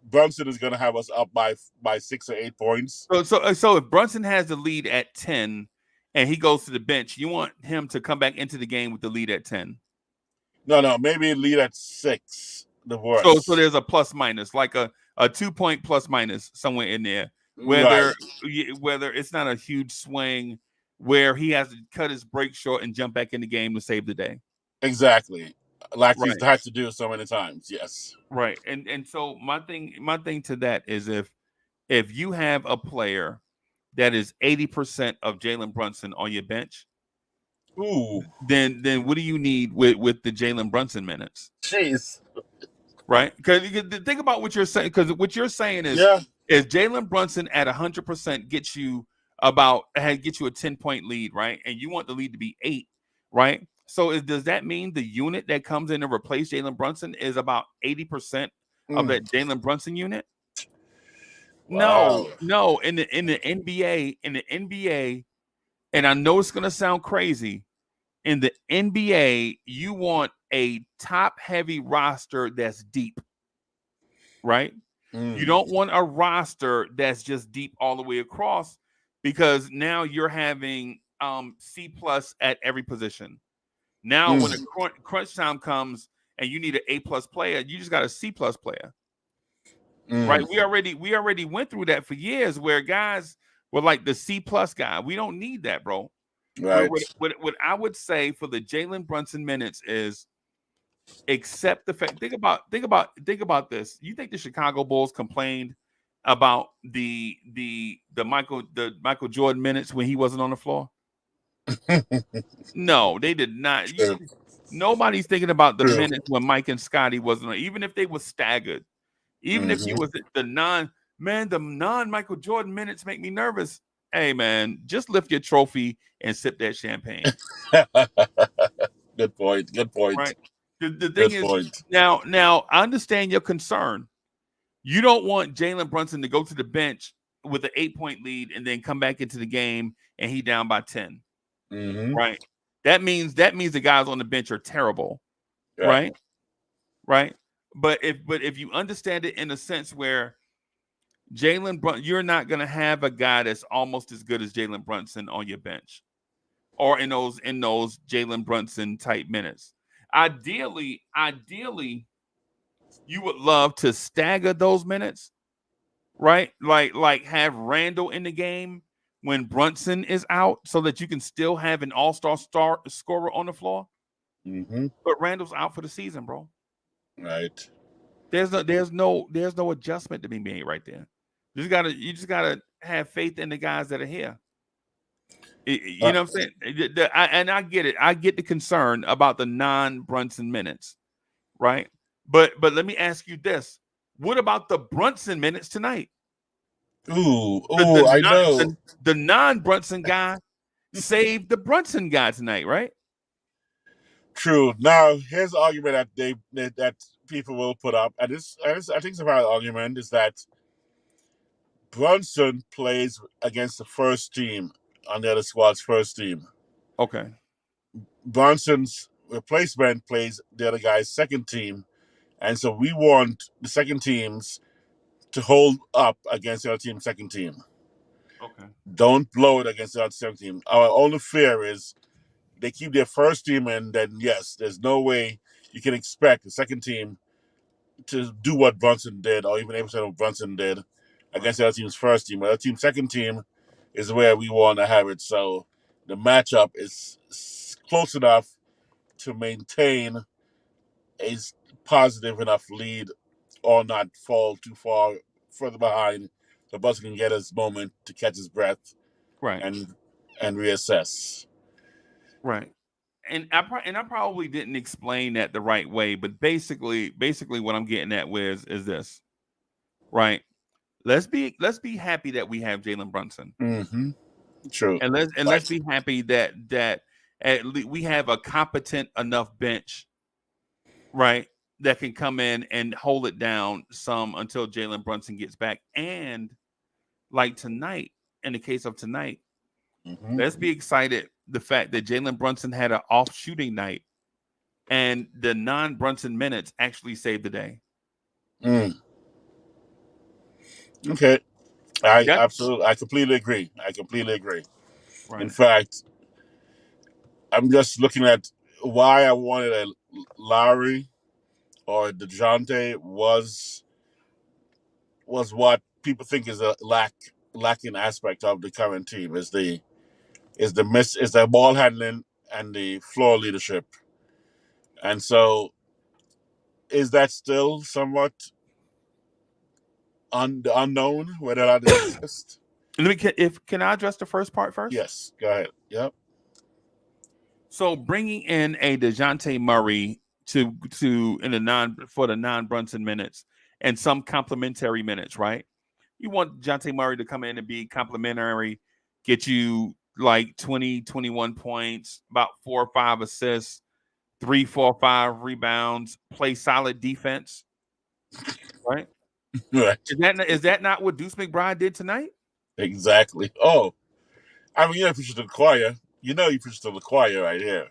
S6: Brunson is going to have us up by 6 or 8 points.
S4: So if Brunson has the lead at 10 and he goes to the bench, you want him to come back into the game with the lead at 10.
S6: No, maybe lead at 6. The worst.
S4: So there's a plus minus, like a 2-point plus minus somewhere in there.
S6: Right.
S4: Whether it's not a huge swing where he has to cut his break short and jump back in the game to save the day.
S6: Exactly. Like
S4: Right.
S6: he's had to do so many times. Yes.
S4: Right. And so my thing to that is if you have a player that is 80% of Jalen Brunson on your bench,
S6: Ooh.
S4: then what do you need with the Jalen Brunson minutes?
S6: Jeez.
S4: Right? Because think about what you're saying. Because what you're saying is Jalen Brunson at 100% gets you a 10-point lead, right? And you want the lead to be 8, right? So does that mean the unit that comes in to replace Jalen Brunson is about 80% of that Jalen Brunson unit?
S6: Wow.
S4: No. In the NBA, and I know it's gonna sound crazy. In the NBA, you want a top-heavy roster that's deep, right? You don't want a roster that's just deep all the way across, because now you're having C+ at every position. Now, when a crunch time comes and you need an A+ player, you just got a C+ player, right? We already went through that for years, where guys were like the C+ guy. We don't need that, bro.
S6: Right.
S4: What I would say for the Jalen Brunson minutes is accept the fact. Think about this. You think the Chicago Bulls complained about the Michael Jordan minutes when he wasn't on the floor? No, they did not. Nobody's thinking about the minutes when Mike and Scotty wasn't on, even if they were staggered. Even if you was the non-Michael Jordan minutes make me nervous. Hey, man, just lift your trophy and sip that champagne.
S6: Good point.
S4: Right. The thing is, now I understand your concern. You don't want Jalen Brunson to go to the bench with an 8-point lead and then come back into the game and he down by 10. Right. That means the guys on the bench are terrible.
S6: Yeah.
S4: Right. But if you understand it in a sense where Jalen Brunson, you're not going to have a guy that's almost as good as Jalen Brunson on your bench, or in those Jalen Brunson type minutes. Ideally, you would love to stagger those minutes, right? Like have Randall in the game when Brunson is out, so that you can still have an all-star scorer on the floor. But Randall's out for the season, bro.
S6: Right.
S4: There's no adjustment to be made right there. You just gotta have faith in the guys that are here. You know what I'm saying? And I get it. I get the concern about the non-Brunson minutes, right? But let me ask you this: what about the Brunson minutes tonight?
S6: I know.
S4: The non-Brunson guy saved the Brunson guy tonight, right?
S6: True. Now, here's the argument that people will put up, and I think it's a valid argument, is that Brunson plays against the first team on the other squad's first team.
S4: Okay.
S6: Brunson's replacement plays the other guy's second team, and so we want the second teams to hold up against the other team's second team.
S4: Okay.
S6: Don't blow it against the other second team. Our only fear is they keep their first team, and then yes, there's no way you can expect the second team to do what Brunson did, or even 80% of what Brunson did against the other team's first team. But the other team's second team is where we want to have it. So the matchup is close enough to maintain a positive enough lead or not fall too far further behind, so Brunson can get his moment to catch his breath,
S4: right,
S6: and reassess.
S4: Right. And I probably didn't explain that the right way, but basically what I'm getting at with is this, right? Let's be happy that we have Jalen Brunson.
S6: True.
S4: And let's be happy that at least we have a competent enough bench, right, that can come in and hold it down some until Jalen Brunson gets back. And like tonight, in the case of tonight, let's be excited the fact that Jalen Brunson had an off shooting night and the non-Brunson minutes actually saved the day.
S6: Mm. Okay. I
S4: Yep.
S6: absolutely, I completely agree.
S4: Right.
S6: In fact, I'm just looking at why I wanted a Lowry or DeJounte was what people think is a lacking aspect of the current team is the ball handling and the floor leadership. And so is that still somewhat unknown whether that exists?
S4: Can I address the first part first?
S6: Yes, go ahead. Yep.
S4: So bringing in a DeJounte Murray to in the non-Brunson minutes and some complimentary minutes, right? You want DeJounte Murray to come in and be complimentary, get you like 20, 21 points, about 4 or 5 assists, 3, 4, 5 rebounds, play solid defense, right?
S6: Right.
S4: Is that not what Deuce McBride did tonight?
S6: Exactly. Oh, I mean, you preach to the choir. You preach to the choir right here.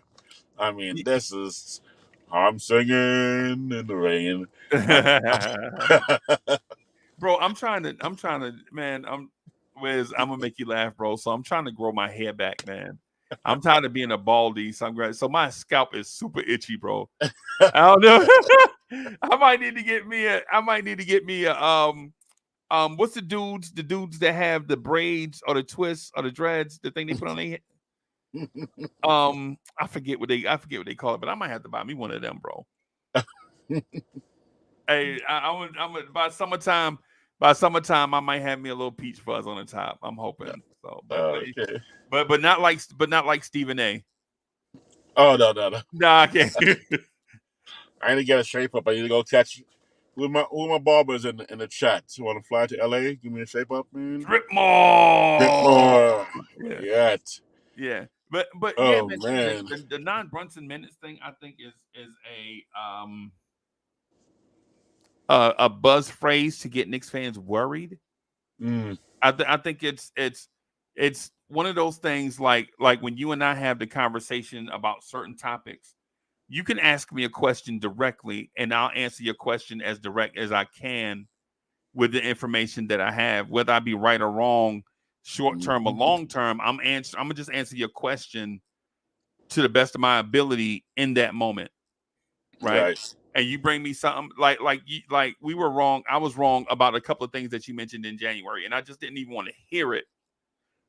S6: I mean, this is I'm singing in the rain.
S4: Bro, I'm trying to, man. I'm gonna make you laugh, bro. So I'm trying to grow my hair back, man. I'm tired of being a baldy. So my scalp is super itchy, bro. I don't know. I might need to get me a what's the dudes that have the braids or the twists or the dreads, the thing they put on their head? I forget what they call it, but I might have to buy me one of them, bro. Hey, I'm by summertime. By summertime, I might have me a little peach fuzz on the top. I'm hoping so,
S6: Okay.
S4: but not like Stephen A.
S6: Oh no.
S4: Nah, I can't.
S6: I need to get a shape up. I need to go catch who my barbers in the chat. You want to fly to LA? Give me a shape up, man.
S4: Drip more.
S6: Yeah.
S4: Yeah. But yeah,
S6: Oh
S4: man,
S6: man.
S4: the non-Brunson minutes thing, I think is a buzz phrase to get Knicks fans worried.
S6: Mm.
S4: I think it's one of those things like when you and I have the conversation about certain topics, you can ask me a question directly and I'll answer your question as direct as I can with the information that I have, whether I be right or wrong, short term or long term. I'm gonna just answer your question to the best of my ability in that moment, right? And you bring me something like we were wrong. I was wrong about a couple of things that you mentioned in January, and I just didn't even want to hear it,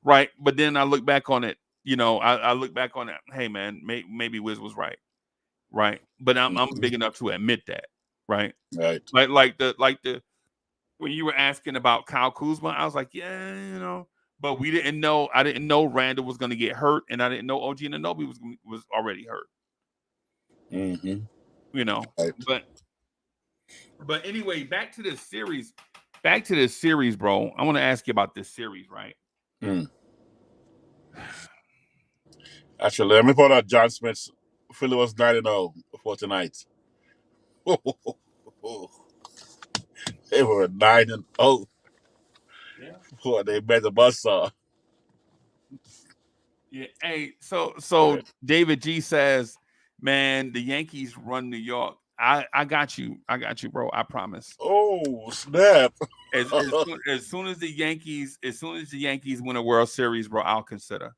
S4: right? But then I look back on it. I look back on it. Hey, man, maybe Wiz was right, right? But I'm big enough to admit that, right?
S6: Right.
S4: Like the when you were asking about Kyle Kuzma, I was like, yeah, but we didn't know. I didn't know Randall was going to get hurt, and I didn't know OG Anunoby was already hurt.
S6: Mm-hmm. Right.
S4: But anyway, back to this series, bro. I want to ask you about this series, right?
S6: Mm. Actually, let me put out John Smith's Philly was 9-0 for tonight. They were 9-0.
S4: Yeah.
S6: Boy, they made the buzzsaw.
S4: Yeah. Hey, so
S6: Right.
S4: David G says, man, the Yankees run New York. I got you, bro. I promise.
S6: Oh snap!
S4: As soon as the Yankees win a World Series, bro, I'll consider.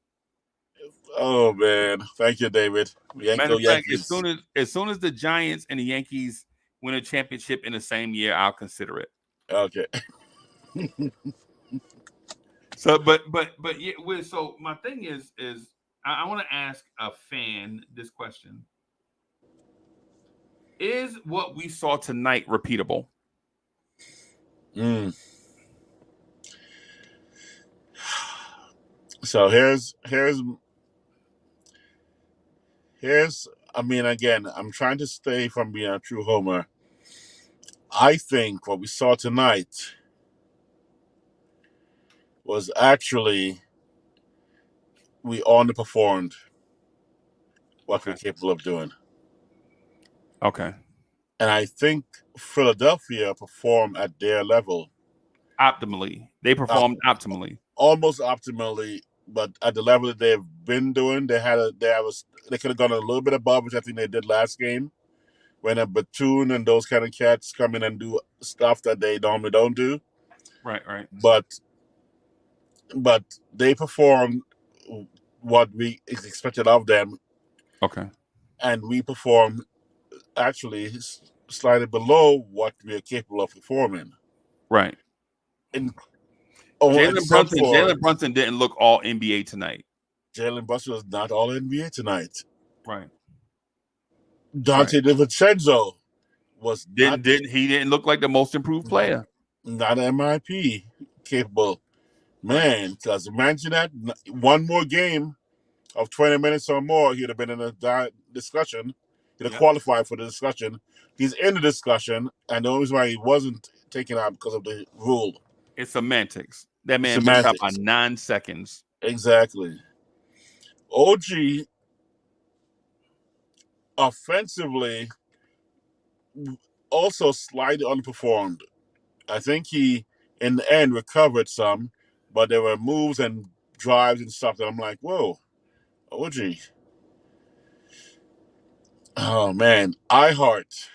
S6: Oh man, thank you, David.
S4: Matter of fact,
S6: Yankees.
S4: as soon as the Giants and the Yankees win a championship in the same year, I'll consider it.
S6: Okay.
S4: So, but yeah. So my thing is I want to ask a fan this question: is what we saw tonight repeatable?
S6: So here's. I mean, again, I'm trying to stay from being a true homer. I think what we saw tonight was actually we underperformed what we're capable of doing.
S4: Okay.
S6: And I think Philadelphia performed at their level.
S4: Optimally. They performed optimally.
S6: Almost optimally, but at the level that they've been doing, they could have gone a little bit above, which I think they did last game, when a Batum and those kind of cats come in and do stuff that they normally don't do.
S4: Right.
S6: But they perform what we expected of them,
S4: Okay.
S6: and we perform actually slightly below what we are capable of performing.
S4: Right.
S6: In
S4: Jalen Brunson didn't look all NBA tonight.
S6: Jalen Brunson was not all NBA tonight.
S4: Right.
S6: Dante DiVincenzo was
S4: He didn't look like the most improved player.
S6: Not MIP capable. Man, because imagine that one more game of 20 minutes or more, he'd have been in a discussion. He'd have qualified for the discussion. He's in the discussion, and the only reason why he wasn't taken out because of the rule.
S4: It's semantics. That man missed out by 9 seconds.
S6: Exactly. OG, offensively, also slightly underperformed. I think he, in the end, recovered some, but there were moves and drives and stuff that I'm like, whoa, OG. Oh, man. iHeart.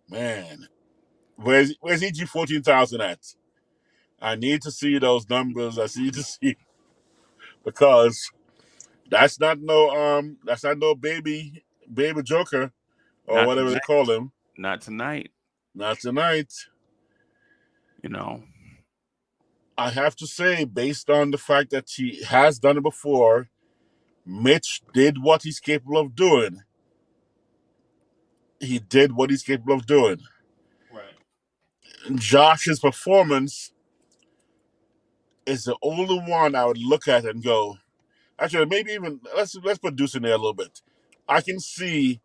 S6: Man. Where's EG 14,000 at? I need to see those numbers. I need to see, because that's not no baby Joker or
S4: Not
S6: whatever
S4: tonight.
S6: they call him.
S4: Not tonight.
S6: Not tonight.
S4: You know,
S6: I have to say, based on the fact that he has done it before, Mitch did what he's capable of doing. He did what he's capable of doing.
S4: right.
S6: Josh's performance is the only one I would look at and go, actually, maybe even let's put Deuce in there a little bit. I can see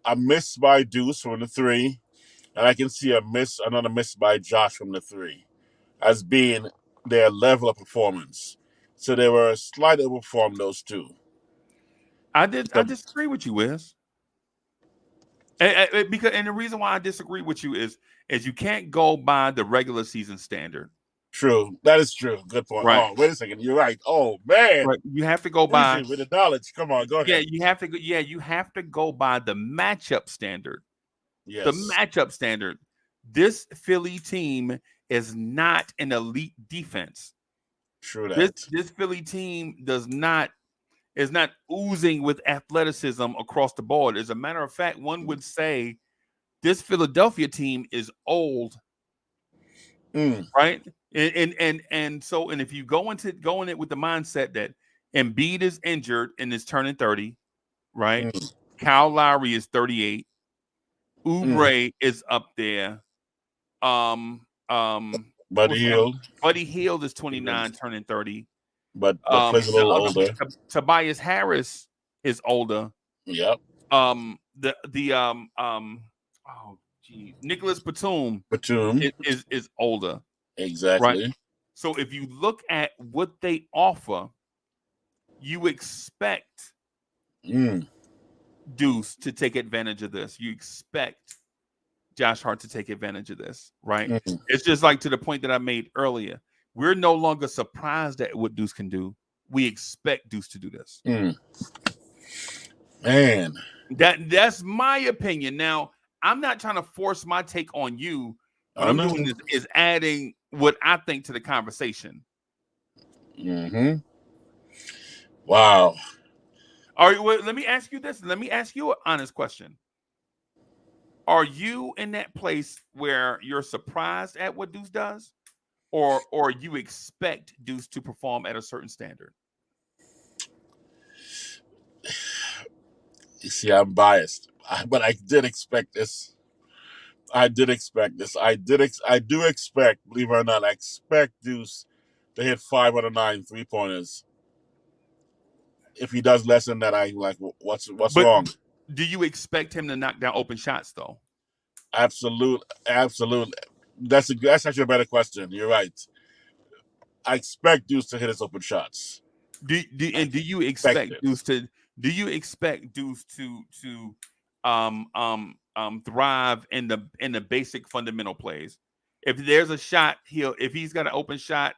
S6: a miss by Deuce from the 3, and I can see another miss by Josh from the 3 as being their level of performance. So they were slightly overperformed, those two.
S4: I disagree with you, Wiz. And the reason why I disagree with you is you can't go by the regular season standard.
S6: True. That is true. Good point.
S4: Right.
S6: Oh, wait a second. You're right. Oh, man.
S4: Right. You have to go by
S6: with the knowledge. Come on, go ahead.
S4: Yeah, you have to go by the matchup standard.
S6: Yes.
S4: The matchup standard. This Philly team is not an elite defense.
S6: True that.
S4: This Philly team is not oozing with athleticism across the board. As a matter of fact, one would say this Philadelphia team is old. Right? And so if you go in it with the mindset that Embiid is injured and is turning 30, right? Kyle Lowry is 38. Oubre is up there.
S6: Buddy
S4: Hield is 29, turning 30.
S6: But plays a little older.
S4: Tobias Harris is older.
S6: Yep.
S4: Nicholas Batum is older.
S6: Exactly.
S4: Right? So if you look at what they offer, you expect Deuce to take advantage of this. You expect Josh Hart to take advantage of this, right? It's just like to the point that I made earlier. We're no longer surprised at what Deuce can do. We expect Deuce to do this.
S6: Man.
S4: That's my opinion. Now, I'm not trying to force my take on you. What I'm doing is adding what I think to the conversation.
S6: Wow.
S4: All right, well, let me ask you this. Let me ask you an honest question. Are you in that place where you're surprised at what Deuce does? Or you expect Deuce to perform at a certain standard?
S6: You see, I'm biased, but I did expect this. I do expect, believe it or not, I expect Deuce to hit 5 out of 9 3-pointers. If he does less than that, I'm like, what's wrong?
S4: Do you expect him to knock down open shots, though?
S6: Absolutely. That's actually a better question. You're right. I expect Deuce to hit his open shots.
S4: Do you expect Deuce to? Do you expect Deuce to thrive in the basic fundamental plays? If there's a shot, if he's got an open shot,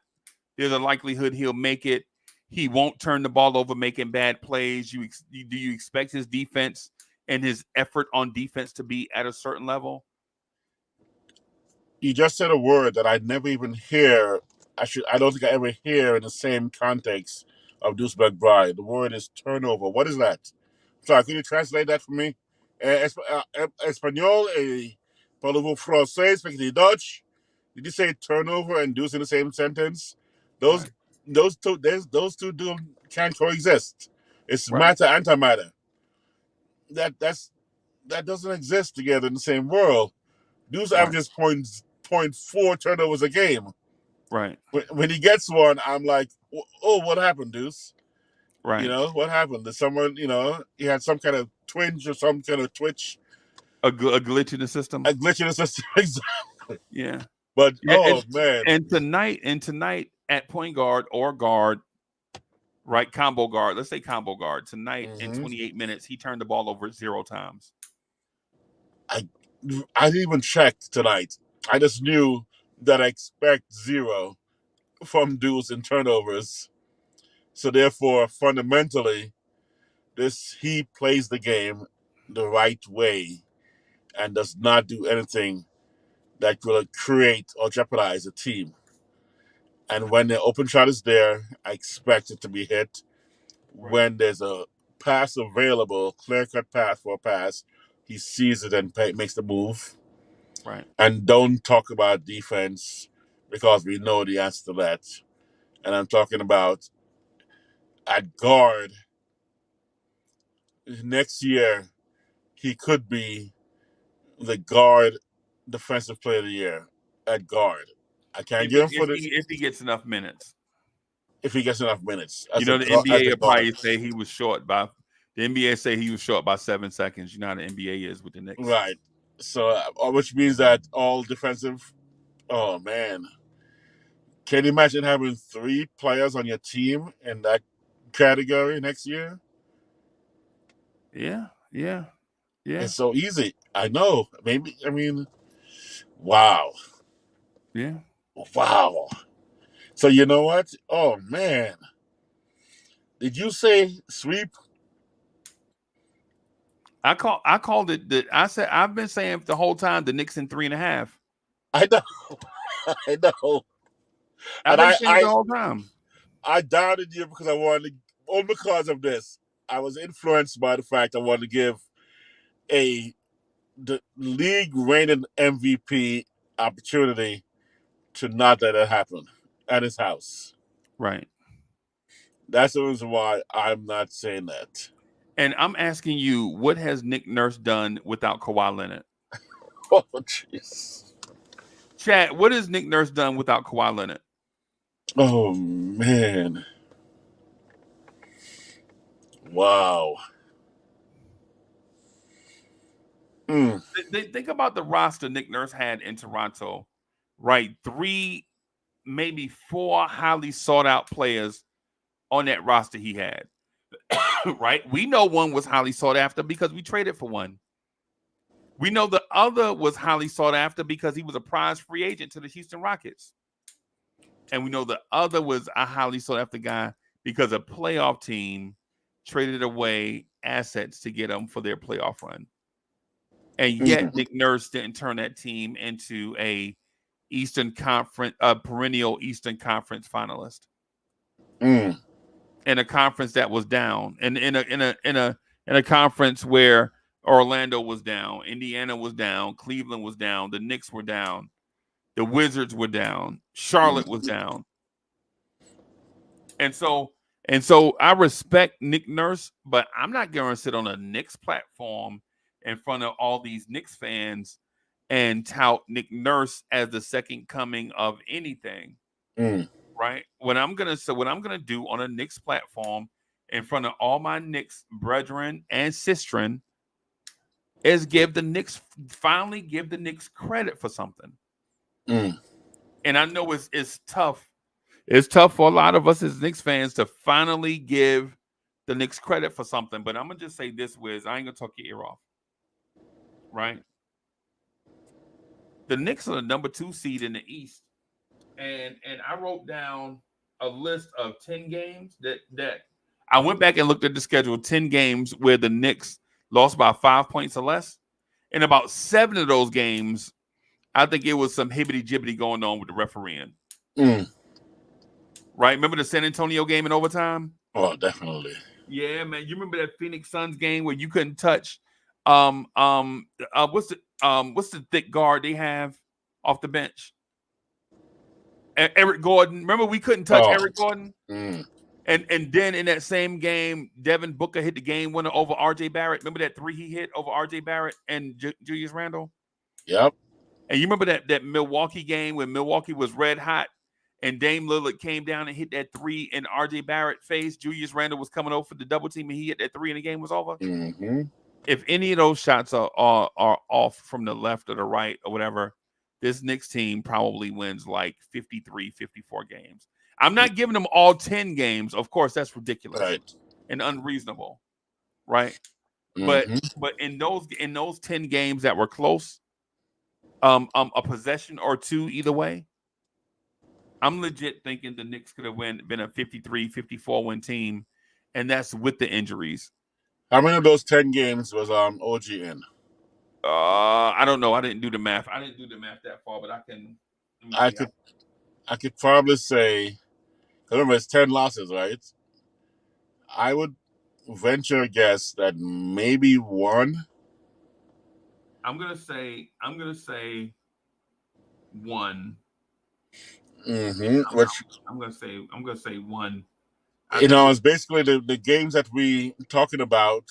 S4: there's a likelihood he'll make it. he won't turn the ball over making bad plays? Do you expect his defense and his effort on defense to be at a certain level?
S6: You just said a word that I never even hear. I don't think I ever hear in the same context of Deuce McBride. The word is turnover. What is that? Sorry, could you translate that for me? Espanol, parlez-vous français, speaking Dutch? Did you say turnover and Deuce in the same sentence? Those
S4: Right.
S6: those two can't coexist. It's
S4: Right.
S6: matter antimatter. That doesn't exist together in the same world. Deuce
S4: Right.
S6: averages 0.4 turnovers a game.
S4: Right.
S6: When he gets one, I'm like, oh, what happened, Deuce?
S4: Right.
S6: What happened? Did someone, he had some kind of twinge or some kind of twitch,
S4: A glitch in the system.
S6: a glitch in the system. Exactly.
S4: Yeah.
S6: But,
S4: Yeah.
S6: oh, man.
S4: And tonight at point guard or guard, right? Combo guard. Let's say combo guard. Tonight in 28 minutes, he turned the ball over 0 times.
S6: I didn't even check tonight. I just knew that I expect 0 from Deuce in turnovers. So therefore, fundamentally, he plays the game the right way and does not do anything that will create or jeopardize a team. And when the open shot is there, I expect it to be hit.
S4: Right.
S6: When there's a pass available, clear-cut path for a pass, he sees it and makes the move.
S4: Right.
S6: And don't talk about defense because we know the answer to that. And I'm talking about at guard, next year, he could be the guard defensive player of the year at guard. I can't give him for this
S4: If he gets enough minutes.
S6: if he gets enough minutes
S4: The
S6: as
S4: NBA
S6: a
S4: will
S6: guard.
S4: probably say he was short by the NBA say he was short by 7 seconds. You know how the NBA is with the Knicks.
S6: Right. So, which means that all defensive. Oh man, can you imagine having 3 players on your team in that category next year?
S4: Yeah.
S6: It's so easy. I know. Maybe. I mean, wow.
S4: Yeah.
S6: Wow. So you know what? Oh man, did you say sweep?
S4: I called it. I said I've been saying the whole time the Knicks in 3.5.
S6: I know. I know.
S4: I've
S6: And
S4: been saying it the whole time.
S6: I doubted you because I wanted only because of this. I was influenced by the fact I wanted to give the league reigning MVP opportunity to not let it happen at his house.
S4: Right.
S6: That's the reason why I'm not saying that.
S4: And I'm asking you, what has Nick Nurse done without Kawhi Leonard?
S6: Oh, jeez.
S4: Chad, what has Nick Nurse done without Kawhi Leonard?
S6: Oh, man. Wow.
S4: Think about the roster Nick Nurse had in Toronto, right? 3, maybe 4 highly sought out players on that roster he had, right? We know one was highly sought after because we traded for one. We know the other was highly sought after because he was a prize free agent to the Houston Rockets. And we know the other was a highly sought after guy because a playoff team traded away assets to get him for their playoff run. And yet Nick Nurse didn't turn that team into a perennial Eastern Conference finalist. In a conference that was down, and in a conference where Orlando was down, Indiana was down, Cleveland was down, the Knicks were down, the Wizards were down, Charlotte was down. And so I respect Nick Nurse, but I'm not going to sit on a Knicks platform in front of all these Knicks fans and tout Nick Nurse as the second coming of anything. Right? What I'm gonna do on a Knicks platform in front of all my Knicks brethren and sistren is finally give the Knicks credit for something. And I know it's tough. It's tough for a lot of us as Knicks fans to finally give the Knicks credit for something. But I'm gonna just say this, Wiz. I ain't gonna talk your ear off. Right? The Knicks are the number 2 seed in the East. And I wrote down a list of 10 games that I went back and looked at the schedule. 10 games where the Knicks lost by 5 points or less. In about 7 of those games, I think it was some hibbity-jibbity going on with the refereeing. Right? Remember the San Antonio game in overtime?
S6: Oh, definitely.
S4: Yeah, man. You remember that Phoenix Suns game where you couldn't touch what's the thick guard they have off the bench? Eric Gordon. Remember we couldn't touch Eric Gordon? And then in that same game, Devin Booker hit the game winner over RJ Barrett. Remember that 3 he hit over RJ Barrett and Julius Randle?
S6: Yep.
S4: And you remember that Milwaukee game when Milwaukee was red hot and Dame Lillard came down and hit that 3 in RJ Barrett face. Julius Randle was coming over for the double team and he hit that 3 and the game was over. If any of those shots are off from the left or the right or whatever, this Knicks team probably wins like 53, 54 games. I'm not giving them all 10 games. Of course, that's ridiculous and unreasonable, right? But in those 10 games that were close, a possession or two either way, I'm legit thinking the Knicks could have been a 53, 54 win team, and that's with the injuries.
S6: How many of those 10 games was OG in?
S4: I don't know. I didn't do the math. I didn't do the math that far, but I can.
S6: I could probably say, remember it's 10 losses, right? I would venture a guess that maybe 1.
S4: I'm gonna say 1.
S6: Which
S4: I'm gonna say 1.
S6: It's basically the games that we talking about,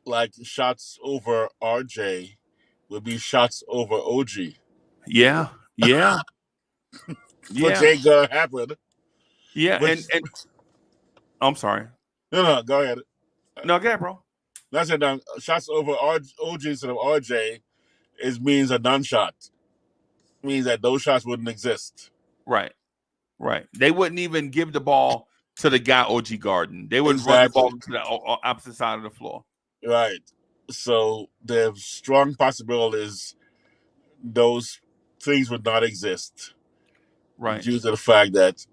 S6: like shots over RJ, would be shots over OG.
S4: Yeah.
S6: Which ain't gonna happen.
S4: Yeah, and I'm sorry.
S6: No, go ahead.
S4: No, go ahead, bro.
S6: That's it. Shots over OG instead of RJ means a done shot. Means that those shots wouldn't exist.
S4: Right. They wouldn't even give the ball to the guy OG Garden. They would run the ball to the opposite side of the floor.
S6: Right. So the strong possibility is those things would not exist.
S4: Right.
S6: Due to the fact that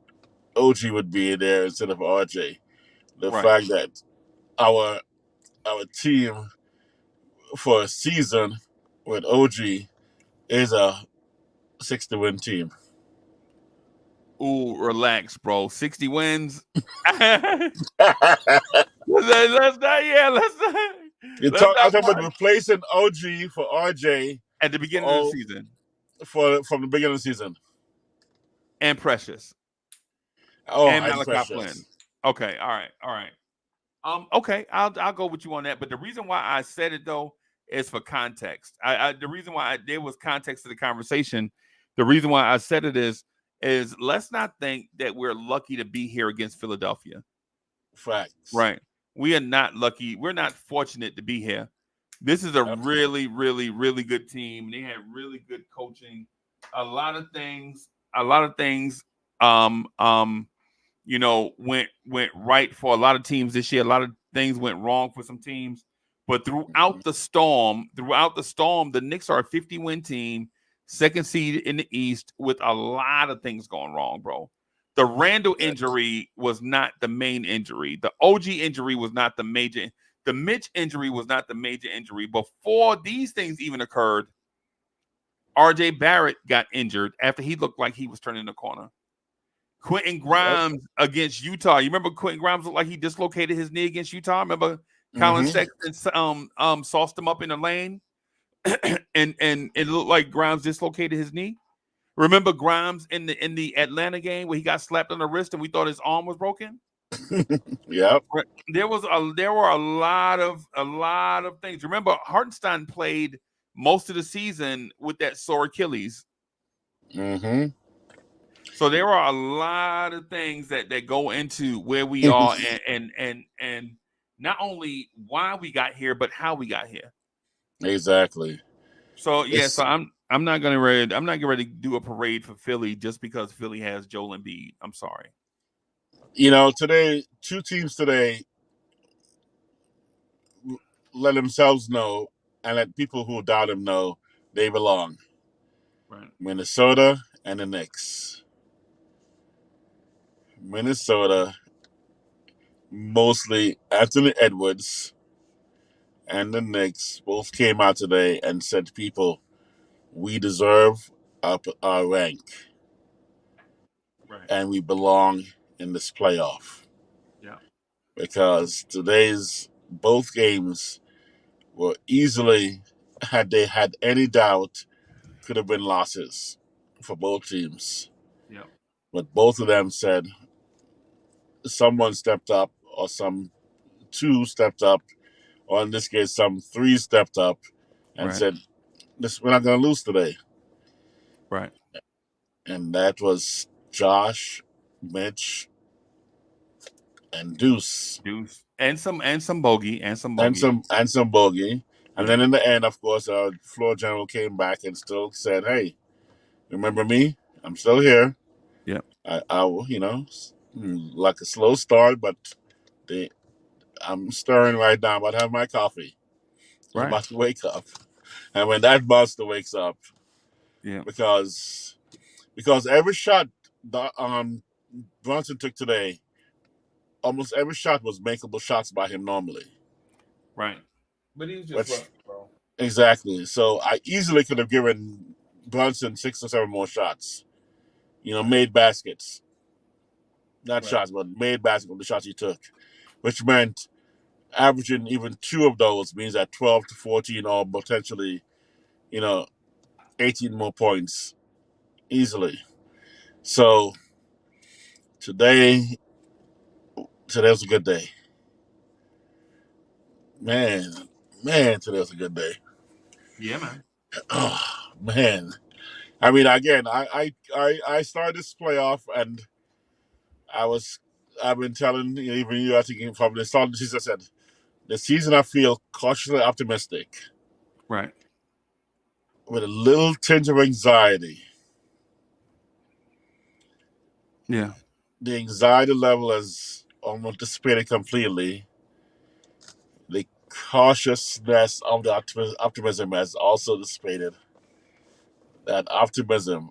S6: OG would be there instead of RJ. The fact that our team for a season with OG is a 60-win team.
S4: Ooh, relax, bro. 60 wins. Let's not.
S6: I'm talking about replacing OG for RJ
S4: at the beginning of the season.
S6: From the beginning of the season.
S4: And Precious.
S6: And
S4: Malachi Flynn. Okay, all right. Okay, I'll go with you on that. But the reason why I said it though is for context. The reason why there was context to the conversation. The reason why I said it is let's not think that we're lucky to be here against Philadelphia.
S6: Facts.
S4: Right. We are not lucky. We're not fortunate to be here. This is a really, really, really good team. They had really good coaching. A lot of things, went right for a lot of teams this year. A lot of things went wrong for some teams. But throughout the storm, the Knicks are a 50-win team, second seed in the East, with a lot of things going wrong, bro. The Randall injury was not the main injury. The OG injury was not the major. The Mitch injury was not the major injury. Before these things even occurred, RJ Barrett got injured after he looked like he was turning the corner. Quentin Grimes against Utah. You remember Quentin Grimes looked like he dislocated his knee against Utah? Remember Colin Sexton sauced him up in the lane? and it looked like Grimes dislocated his knee. Remember Grimes in the Atlanta game where he got slapped on the wrist and we thought his arm was broken?
S6: Yep.
S4: There were a lot of things. Remember, Hartenstein played most of the season with that sore Achilles. So there are a lot of things that go into where we are and not only why we got here, but how we got here.
S6: Exactly.
S4: So so I'm not getting ready to do a parade for Philly just because Philly has Joel Embiid. I'm sorry.
S6: Today, 2 teams today let themselves know and let people who doubt them know they belong. Right. Minnesota and the Knicks. Minnesota, mostly Anthony Edwards and the Knicks, both came out today and said to people, we deserve our rank
S4: Right.
S6: and we belong in this playoff.
S4: Yeah.
S6: Because today's both games were easily, had they had any doubt, could have been losses for both teams.
S4: Yeah.
S6: But both of them said someone stepped up, or some two stepped up, or in this case, some three stepped up and
S4: Right.
S6: said, we're not going to lose today.
S4: Right.
S6: And that was Josh, Mitch, and Deuce.
S4: And some bogey.
S6: And some bogey. And then in the end, of course, our floor general came back and still said, hey, remember me? I'm still here.
S4: Yeah.
S6: I like a slow start, but I'm stirring right now. I'm about to have my coffee. I'm about to wake up. And when that monster wakes up,
S4: yeah,
S6: because every shot that Brunson took today, almost every shot was makeable shots by him normally.
S4: Right. But he was just rough, bro.
S6: Exactly. So I easily could have given Brunson 6 or 7 more shots. Made baskets. Not shots, but made baskets with the shots he took. Which meant averaging even 2 of those means that 12 to 14 or potentially, 18 more points easily. So today was a good day. Man, today was a good day.
S4: Yeah, man.
S6: Oh, man. I mean, again, I started this playoff, and I've been telling even you, I think from the start of the season, I said, the season I feel cautiously optimistic.
S4: Right.
S6: With a little tinge of anxiety.
S4: Yeah.
S6: The anxiety level has almost dissipated completely. The cautiousness of the optimism has also dissipated. That optimism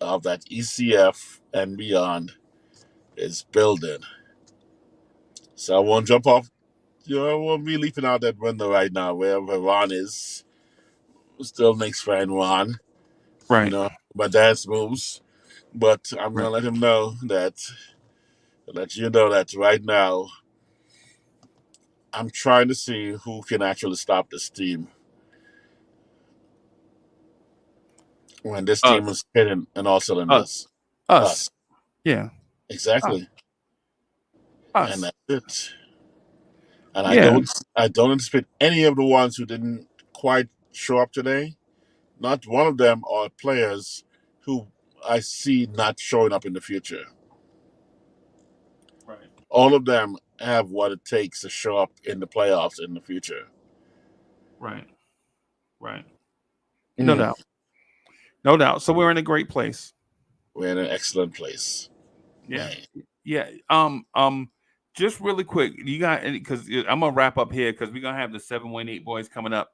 S6: of that ECF and beyond is building. So I won't jump off. I won't be leaping out that window right now, wherever Ron is. Still Knicks fan Ron.
S4: Right.
S6: My dad's moves. But I'm going to let him know that, that right now, I'm trying to see who can actually stop this team. When this team is hitting in all cylinders.
S4: Us. Yeah.
S6: Exactly.
S4: Us.
S6: And that's it. And I don't anticipate any of the ones who didn't quite show up today. Not one of them are players who I see not showing up in the future.
S4: Right.
S6: All of them have what it takes to show up in the playoffs in the future.
S4: Right. Right. No doubt. No doubt. So we're in a great place.
S6: We're in an excellent place.
S4: Yeah.
S6: Man.
S4: Yeah. Just really quick, you got any, because I'm gonna wrap up here because we're gonna have the 718 boys coming up.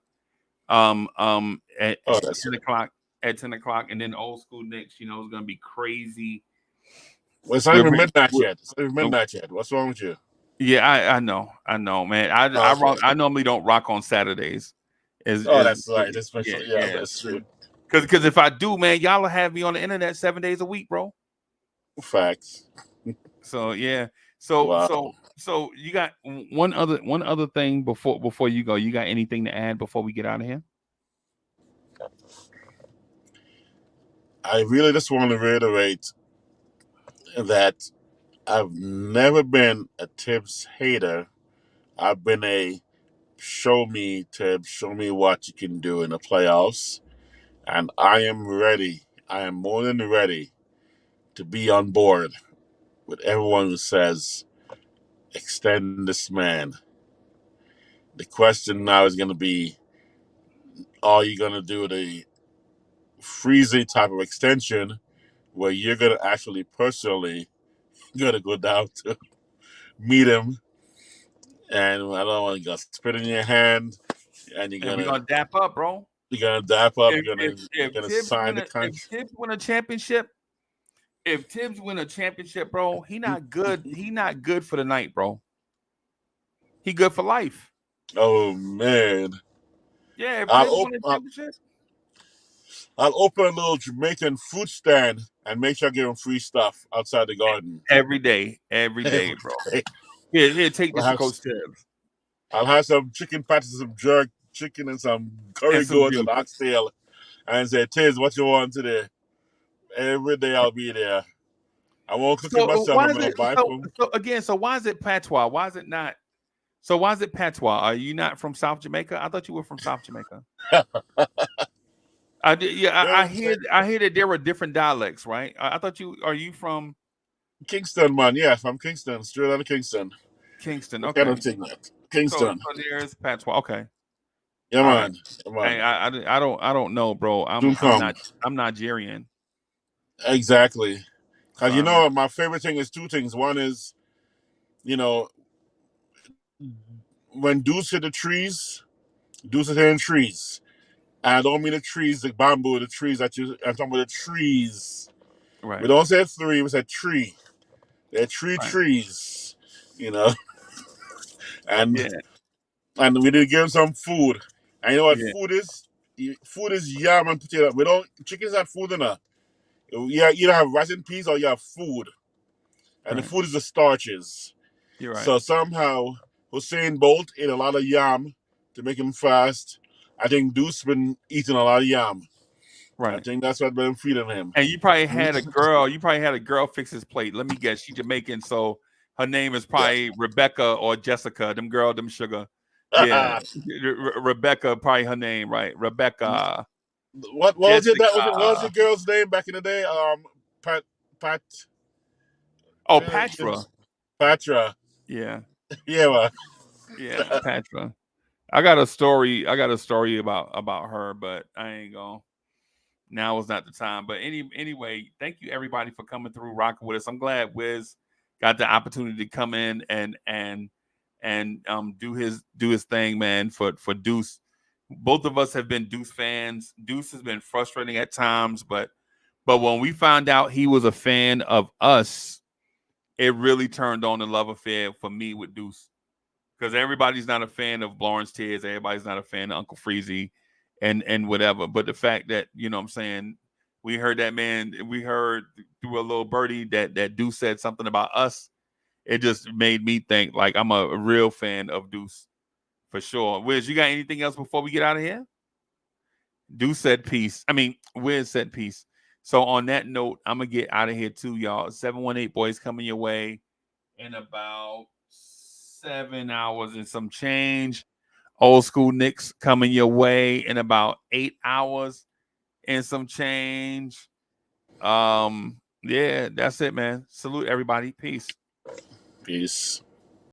S4: At 10 o'clock. At 10 o'clock, and then old school Knicks. It's gonna be crazy.
S6: Well, it's not even midnight yet. It's not even midnight yet. What's wrong with you?
S4: Yeah, I know, man. I normally don't rock on Saturdays.
S6: That's right. Especially, that's true.
S4: Because if I do, man, y'all will have me on the internet 7 days a week, bro.
S6: Facts.
S4: So yeah. So you got one other thing before you go. You got anything to add before we get out of here?
S6: I really just want to reiterate that I've never been a Tibbs hater. I've been a show me, Tibbs, show me what you can do in the playoffs. And I am ready. I am more than ready to be on board with everyone who says, extend this man. The question now is going to be, are you going to do the freezy type of extension where you're going to actually personally going to go down to meet him, and I don't want to spit in your hand, and you're
S4: gonna dap up, bro.
S6: You're gonna dap up. You're gonna sign the contract.
S4: If Tibbs win a championship, if Tibbs win a championship, bro, he not good. He not good for the night, bro. He good for life.
S6: Oh man.
S4: Yeah, if
S6: I'll
S4: Tibbs win a
S6: I'll,
S4: championship,
S6: I'll open a little Jamaican food stand and make sure I give him free stuff outside the garden.
S4: every day, bro. Here, take
S6: I'll
S4: this to
S6: have,
S4: Coach Tibbs
S6: I'll have some chicken patties, some jerk chicken, and some curry
S4: and some
S6: goat and
S4: juice.
S6: oxtail, and say, Tiz, what you want today? Every day I'll be there. I won't cook it
S4: So
S6: myself.
S4: why
S6: I'm
S4: is
S6: gonna
S4: it
S6: buy
S4: so,
S6: from.
S4: so again? So why is it patois? Why is it not? So why is it patois? Are you not from South Jamaica? I thought you were from South Jamaica. I did, yeah. I hear that there were different dialects, right? I thought you are you from
S6: Kingston, man. Yeah, from Kingston, straight out of Kingston.
S4: Kingston?
S6: What kind
S4: Okay,
S6: of thing that?
S4: so
S6: Kingston.
S4: there's patois. Okay,
S6: Yeah,
S4: all right.
S6: man. Yeah, man.
S4: I don't know, bro.
S6: Soon come.
S4: I'm Nigerian.
S6: Exactly.
S4: So
S6: Because, my favorite thing is two things. One is, you know, when Deuce hit the trees, Deuce is hitting trees. And I don't mean the trees, the bamboo, the trees I'm talking about the trees.
S4: right,
S6: We don't say three, we say tree. They're three
S4: right,
S6: trees, and
S4: yeah,
S6: and we did give them some food. And you know what
S4: yeah,
S6: food is? Food is yam and potato. We don't chickens have food enough. You either have rice and peas or you have food. And the
S4: right.
S6: food is the starches.
S4: You're right.
S6: So somehow Hussein Bolt ate a lot of yam to make him fast. I think Deuce been eating a lot of yam. I
S4: Right.
S6: think that's what been feeding him.
S4: And you probably had a girl. You probably had a girl fix his plate. Let me guess. She's Jamaican, so her name is probably Rebecca or Jessica. Them girl, them sugar. Yeah, Rebecca, probably her name, right? Rebecca.
S6: What was it? What was
S4: Jessica.
S6: the girl's name back in the day? Pat.
S4: Oh, Patra.
S6: Patra.
S4: Yeah,
S6: Yeah, man.
S4: yeah, Patra. I got a story. about her, but I ain't gonna. Now is not the time. But anyway, thank you everybody for coming through, rocking with us. I'm glad Wiz got the opportunity to come in and do his thing, man, for Deuce. Both of us have been Deuce fans. Deuce has been frustrating at times, but when we found out he was a fan of us, it really turned on the love affair for me with Deuce. Because everybody's not a fan of Lawrence Tears, everybody's not a fan of Uncle Freezy and whatever. But the fact that, you know what I'm saying, we heard through a little birdie that Deuce said something about us. It just made me think like I'm a real fan of Deuce for sure. Wiz, you got anything else before we get out of here? Deuce said peace. I mean, Wiz said peace. So on that note, I'm gonna get out of here too, y'all. 718 boys coming your way in about 7 hours and some change. Old school Knicks coming your way in about 8 hours and some change. Yeah, that's it, man. Salute everybody. Peace.
S6: Peace.